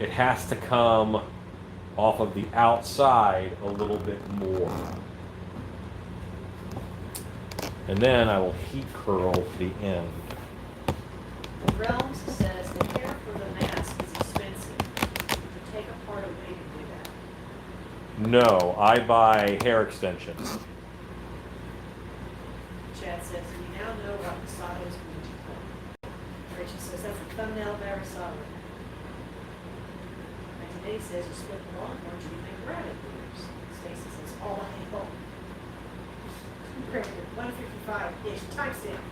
It has to come off of the outside a little bit more. And then I will heat curl the end. Realms says the hair for the mask is expensive. You could take apart a wig and do that. No, I buy hair extensions. Chad says, we now know what Masato is going to play. Rachel says, that's a thumbnail if I ever saw it. And Dave says, you split the longhorns, you make rabbit ears. Stacy says, all I hate. 155-ish, timestamp.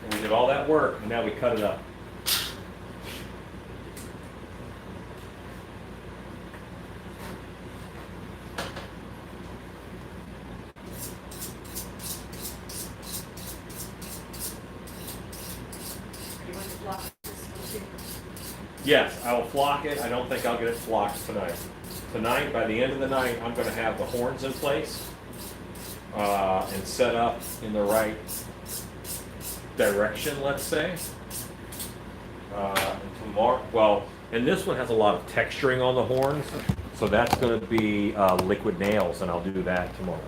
And we did all that work, and now we cut it up. You want to block this one too? Yes, I will flock it. I don't think I'll get it flocked tonight. Tonight, by the end of the night, I'm going to have the horns in place and set up in the right direction, let's say. And tomorrow, well, and this one has a lot of texturing on the horns, so that's going to be liquid nails, and I'll do that tomorrow.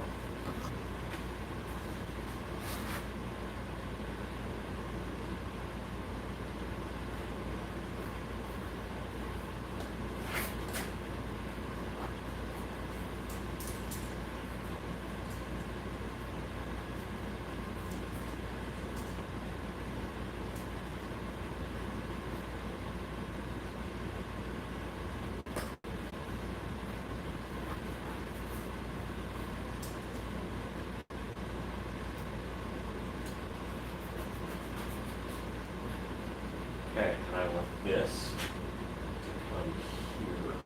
Okay, and I want this to come here.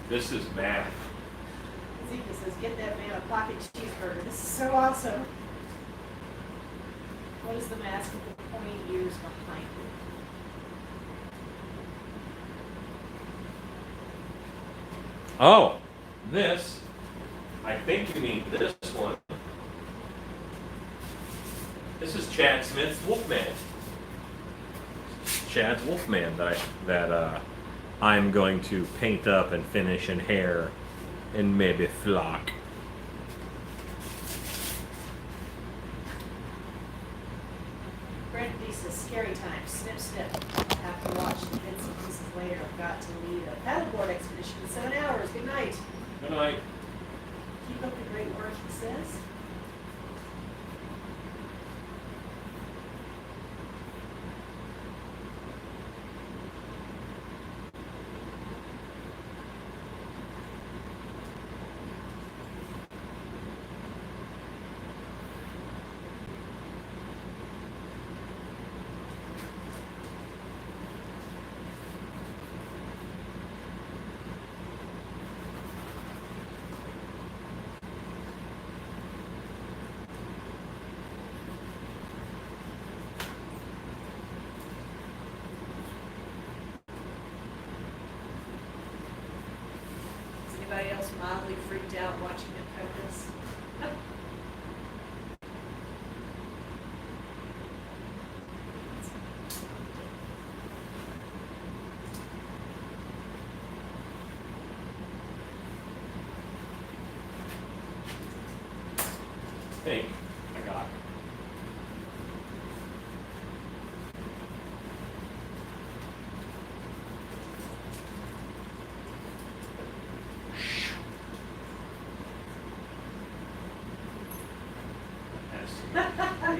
This is math. Ezekiel says, get that man a pocket cheeseburger. This is so awesome. What is the mask with the pointy ears behind it? Oh, this, I think you mean this one. This is Chad Smith's Wolfman. Chad's Wolfman that I'm going to paint up and finish in hair and maybe flock. Brandon D says, scary time. Snip, snip. I'll have to watch the bits and pieces later. I've got to lead a paddleboard expedition in 7 hours. Good night. Good night. Keep up the great work, he says. Is anybody else mildly freaked out watching him cook this? Hey, I got it.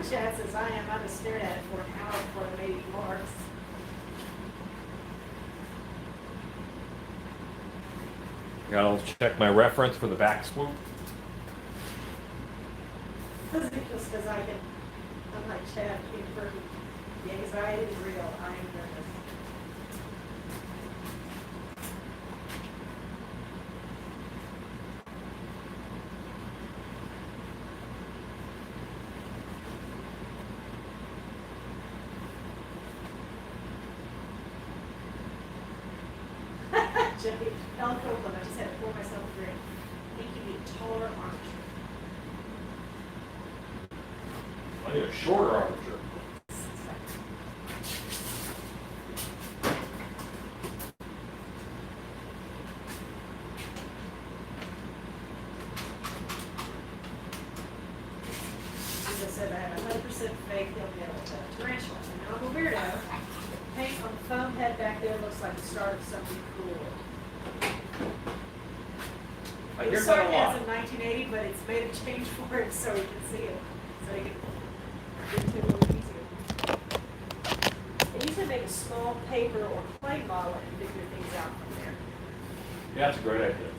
Chad says, I am. I just stared at it for an hour before I made any marks. Gotta check my reference for the back swoop. Ezekiel says, I can. I'm like, Chad, being perfect. The anxiety is real. I am nervous. Jeffy, Ellen Copeland, I just had to pour myself a drink. I think you need a taller armature. I need a shorter armature. As I said, I have 100% faith they'll get a tarantula. And I'm a weirdo. The paint on the foam head back there looks like the start of something cool. I It hear was that a sarcasm lot. in 1980, but it's made a change for it so he can see it. So he can get to it a little easier. They usually make a small paper or clay model and figure things out from there. Yeah, that's a great idea.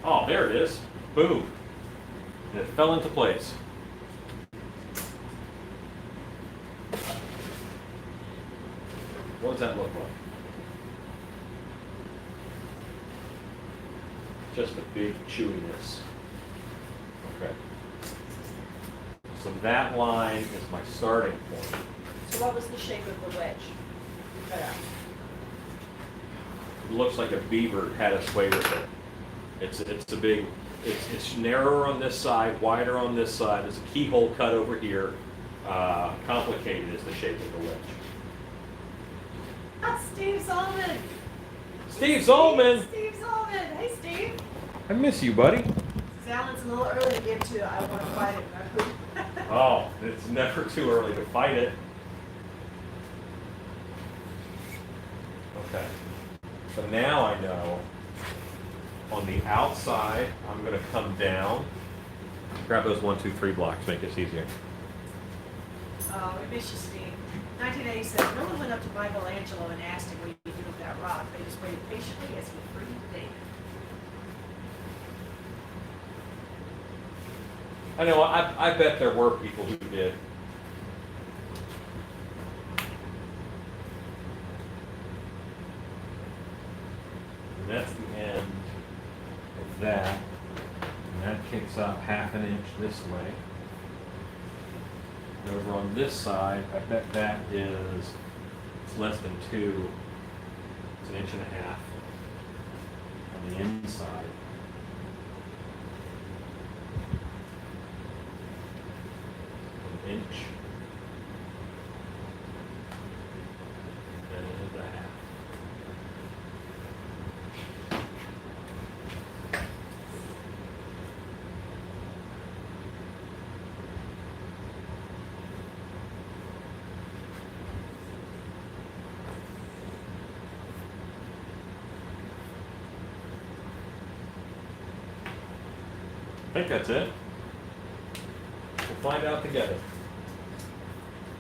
Oh, there it is. Boom. And it fell into place. What does that look like? Just a big chewiness. Okay. So that line is my starting point. So what was the shape of the wedge you cut out? It looks like a beaver had a sway with it. It's a big, it's narrower on this side, wider on this side. There's a keyhole cut over here. Complicated is the shape of the wedge. That's Steve Zolman. Steve Zolman! Steve Zolman. Hey, Steve. I miss you, buddy. Alan's a little early to get to I want to fight it. Oh, it's never too early to fight it. Okay. So now I know on the outside, I'm going to come down. Grab those 1, 2, 3 blocks, make this easier. Oh, we miss you, Steve. 1987, no one went up to Michelangelo and asked him what he do with that rock. They just waited patiently as he freed David. I know, I bet there were people who did. And that's the end of that. And that kicks up 1/2 inch this way. And over on this side, I bet that is, it's less than 2. It's 1.5 inches on the inside. An inch. And it is 1/2. I think that's it. We'll find out together.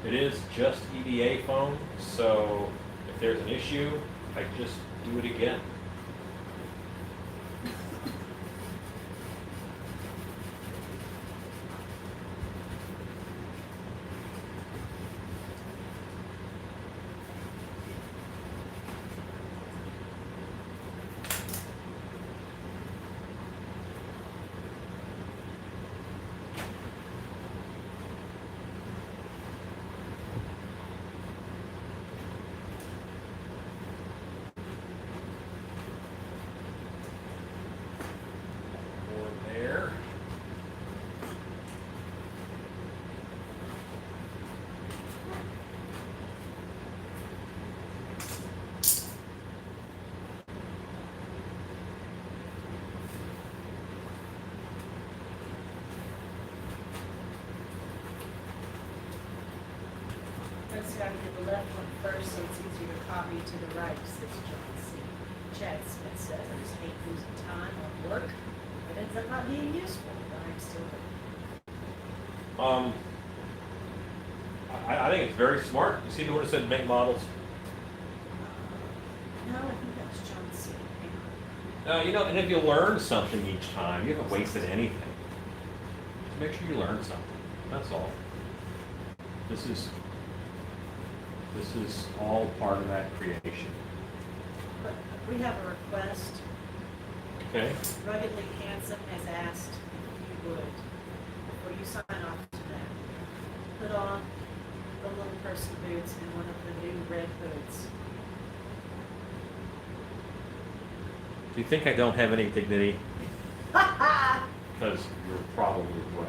It is just EVA foam, so if there's an issue, I just do it again. There. Let's got to do the left one first so it's easier to copy to the right, says John C. Chad Smith says, I just hate losing time on work. It ends up not being useful, but I'm still I think it's very smart. You see the one that said make models? And if you learn something each time, you haven't wasted anything. Just make sure you learn something. That's all. This is all part of that creation. But we have a request. Okay. Ruggedly Handsome has asked if you would, before you sign off today, put on the little person boots and one of the new red hoods. Do you think I don't have any dignity? Because you're probably right.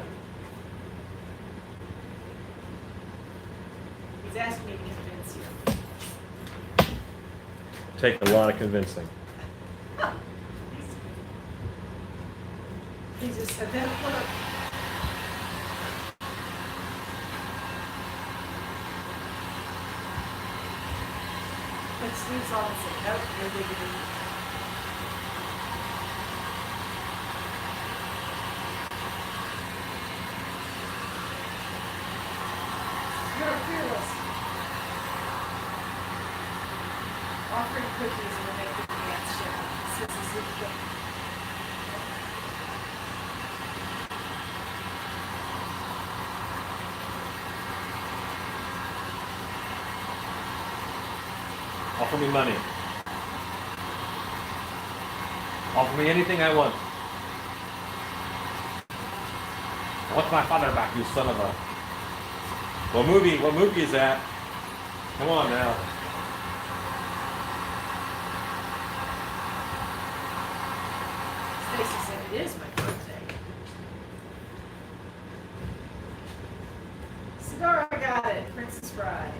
He's asked me to convince you. Take a lot of convincing. He just said that look. But Steve's on and said, nope, no diggity. You're fearless. Offering cookies will make the dance show, says Ezekiel. Offer me money. Offer me anything I want. I want my father back, you son of a... What movie is that? Come on now. Stacy said it is my birthday. Cigar, I got it. Princess Bride.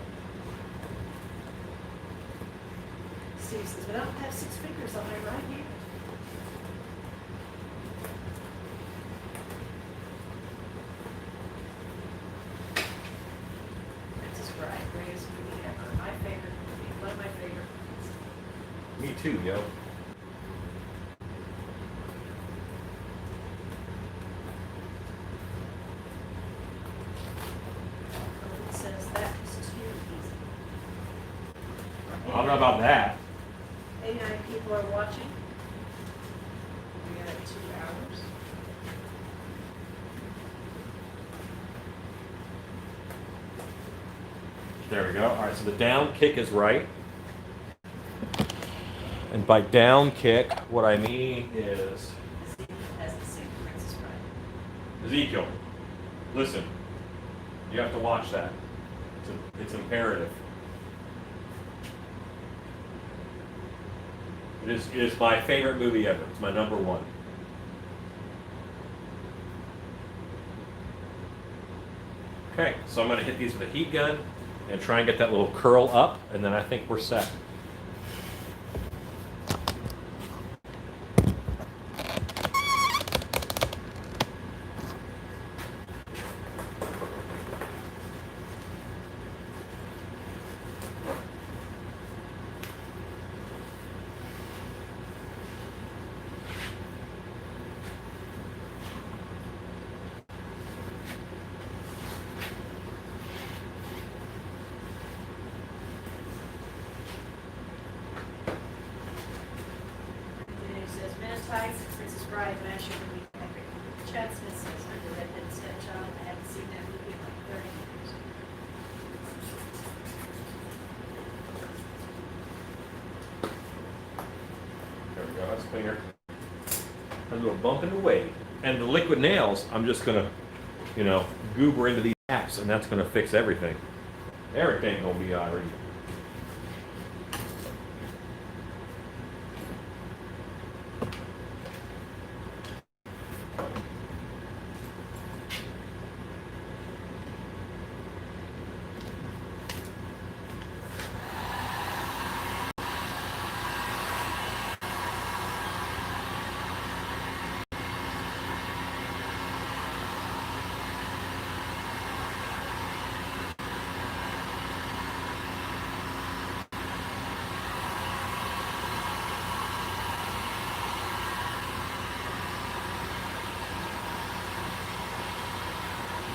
Steve says, but I don't have 6 fingers on my right hand. Princess Bride, greatest movie ever. My favorite movie. One of my favorite movies. Me too, yo. It says that was too easy. I don't know about that. 89 people are watching. We got 2 hours. There we go. All right, so the down kick is right. And by down kick, what I mean is... Ezekiel hasn't seen Princess Bride. Ezekiel, listen. You have to watch that. It's imperative. It is my favorite movie ever. It's my number 1. Okay, so I'm going to hit these with a heat gun and try and get that little curl up, and then I think we're set. Tights, Princess Bride, Masher movie epic. Chad Smith says, under Redhead Stepchild, I haven't seen that movie in like 30 years. There we go, that's cleaner. A little bump in the way. And the liquid nails, I'm just gonna, goober into these apps, and that's gonna fix everything. Everything gonna be all right.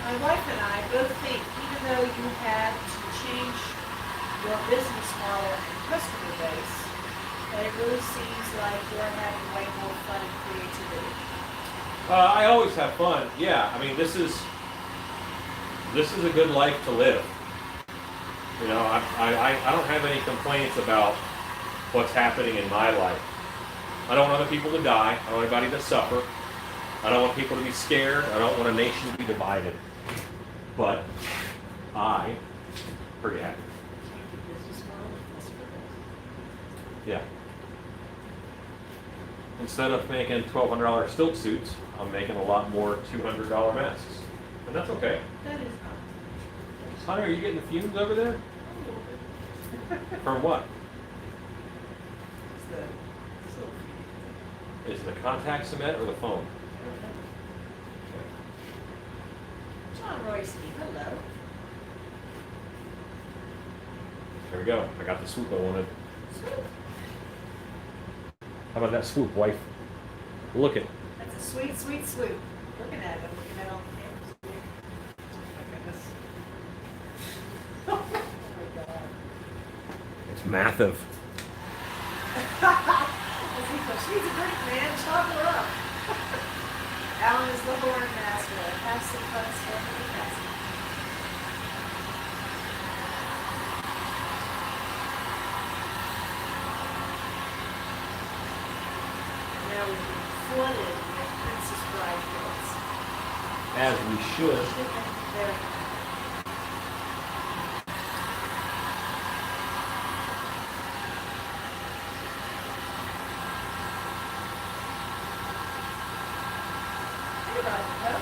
My wife and I both think, even though you had to change your business model and customer base, But it really seems like you're having way more fun and creativity. I always have fun. Yeah, I mean, this is a good life to live. You know, I don't have any complaints about what's happening in my life. I don't want other people to die. I don't want anybody to suffer. I don't want people to be scared. I don't want a nation to be divided. But I'm pretty happy. Yeah. Instead of making $1,200 stilt suits, I'm making a lot more $200 masks. And that's okay. That is not. Honey, are you getting the fumes over there? From what? Is it the contact cement or the foam? John Royce, hello. There we go. I got the swoop I wanted. How about that swoop, wife? Look it. That's a sweet, sweet swoop. Looking at it, I'm looking at all the cameras. Oh my goodness. Oh my God. It's massive. She's a great man. Chop her up. Alan is the horn master. Have some fun stuff in the castle. Now we've been flooded with Princess Bride girls. As we should. There. Hey, Roger.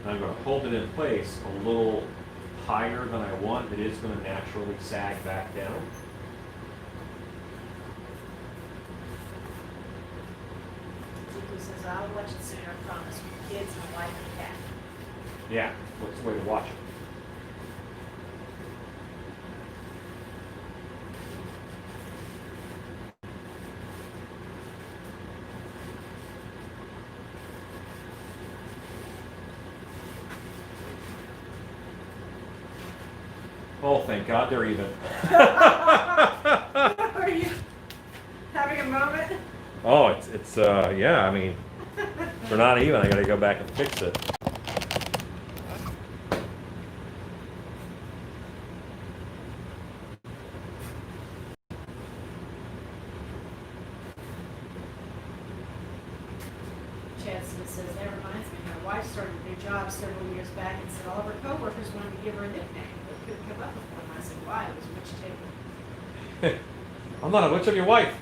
I'm going to hold it in place a little higher than I want. It is going to naturally sag back down. Ezekiel says, I'll watch it soon, I promise. With kids and a wife and cat. Yeah, what's the way to watch it? Oh, thank God they're even. Are you having a moment? Oh, it's yeah, I mean, if they're not even, I gotta go back and fix it. Chad Smith says, that reminds me, my wife started a new job several years back and said all of her coworkers wanted to give her a nickname, but couldn't come up with one. I said, why? It was witch taken. I'm not a witch of your wife.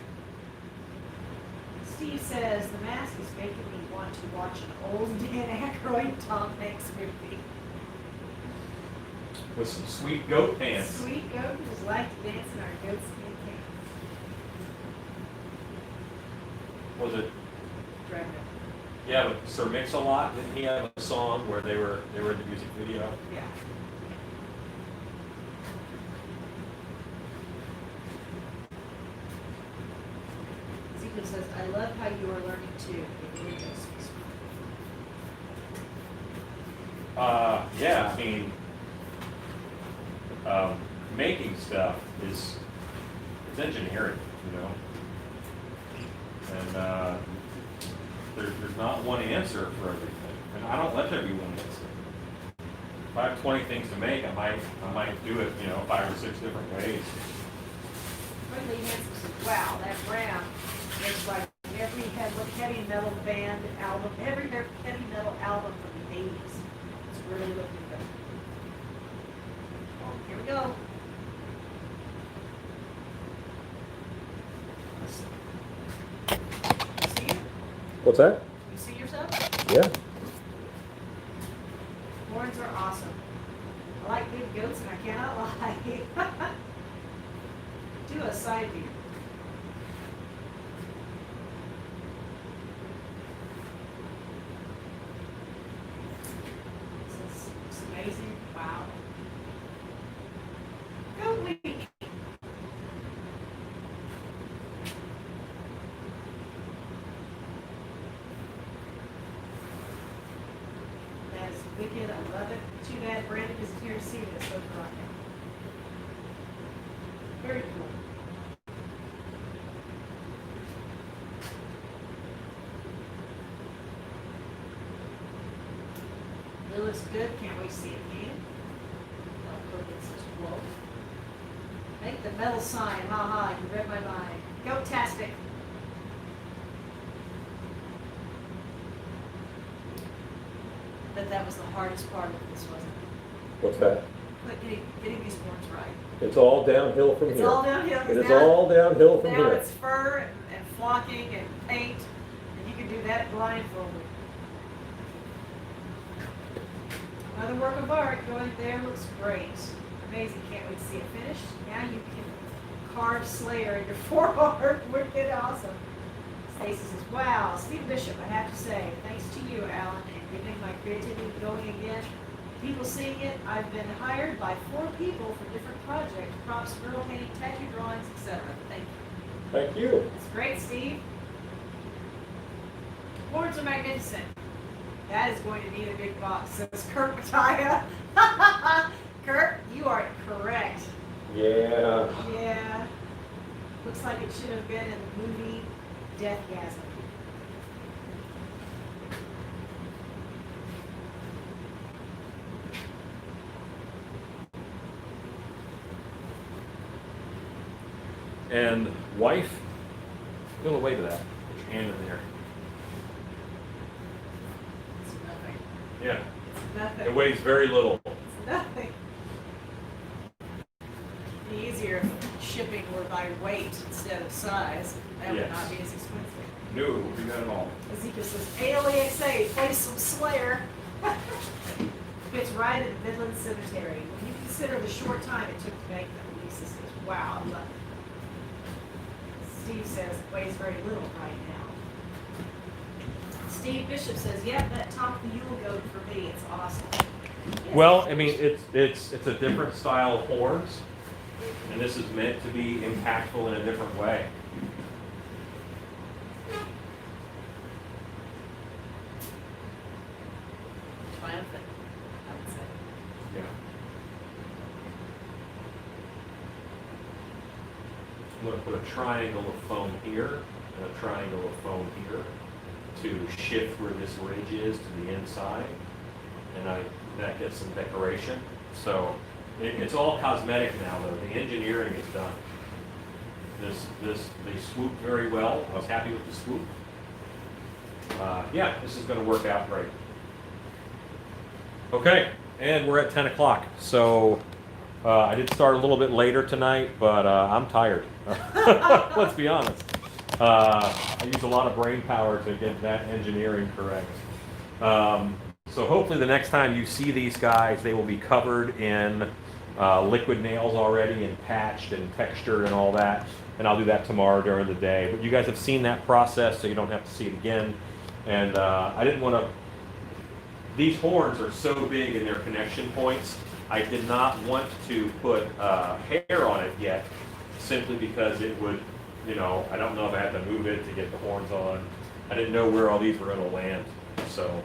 Steve says, the mask is making me want to watch an old Dan Aykroyd Tom Hanks movie. With some sweet goat pants. Sweet goat who's like to dance in our goat skin camp. Was it? Dragnet. Yeah, but Sir Mix-a-Lot, didn't he have a song where they were in the music video? Yeah. Ezekiel says, I love how you are learning too. It really does. Yeah, I mean, making stuff it's engineering, you know, and there's not one answer for everything, and I don't let there be one answer. If I have 20 things to make, I might do it, 5 or 6 different ways. Ridley Hanson says, wow, that brown is like every heavy metal band album, every heavy metal album from the 80s. It's really looking good. Oh, here we go. You see it? What's that? You see yourself? Yeah. Horns are awesome. I like big goats and I cannot lie. Do a side view. This is amazing. Wow. Goat week. That is wicked. I love it. Too bad Brandon isn't here to see this. So right now. Very cool. It looks good. Can't wait to see it again. I'll put it such whoa. Make the metal sign. Ha you read my mind. Go-tastic. But that was the hardest part of this, wasn't it? What's that? But getting these horns right. It's all downhill from It's here. all downhill. It is Now- all downhill from Now here. it's fur and flocking and paint, and you can do that blindfolded. Another work of art going there, looks great. Amazing, can't wait to see it finished. Now you can carve Slayer in your forearm, wicked awesome. Stacy says, wow, Steve Bishop, I have to say, thanks to you, Alan, and getting my creativity going again. People seeing it, I've been hired by 4 people for different projects, props, mural painting, tattoo drawings, etc. Thank you. Thank you. That's great, Steve. Horns are magnificent. That is going to need a big box, says Kurt Mattia. Kurt, you are correct. Yeah. Yeah. Looks like it should have been in the movie Deathgasm. And wife, go away to that. Put your hand in there. It's nothing. Yeah. It's nothing. It weighs very little. It's nothing. It'd be easier if shipping were by weight instead of size. That would Yes. not be as expensive. No, we got it all. Ezekiel says, ALEXA, play some Slayer. Fits right in the Midland Cemetery. When you consider the short time it took to make them, Lisa says, wow, I love it. Steve says it weighs very little right now. Steve Bishop says, yeah, that top mule goat for me, it's awesome. Yes. Well, I mean, it's a different style of horns, and this is meant to be impactful in a different way. Triumphant, I would say. Yeah. I'm going to put a triangle of foam here and a triangle of foam here to shift where this ridge is to the inside, and that gets some decoration. So it's all cosmetic now, though. The engineering is done. They swooped very well. I was happy with the swoop. Yeah, this is going to work out great. Okay, and we're at 10 o'clock. So I did start a little bit later tonight, but I'm tired. Let's be honest. I use a lot of brain power to get that engineering correct. So hopefully the next time you see these guys, they will be covered in liquid nails already and patched and textured and all that. And I'll do that tomorrow during the day. But you guys have seen that process, so you don't have to see it again. And I didn't want to... These horns are so big in their connection points, I did not want to put hair on it yet, simply because it would, I don't know if I had to move it to get the horns on. I didn't know where all these were going to land. So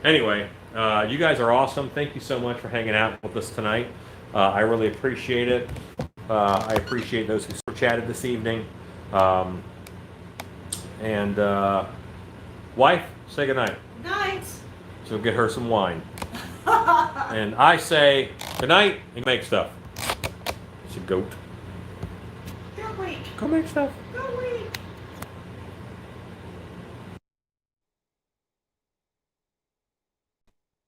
anyway, you guys are awesome. Thank you so much for hanging out with us tonight. I really appreciate it. I appreciate those who chatted this evening. And wife, say goodnight. Night. So get her some wine. And I say goodnight and make stuff. It's a goat. Go wait. Go make stuff. Go wait.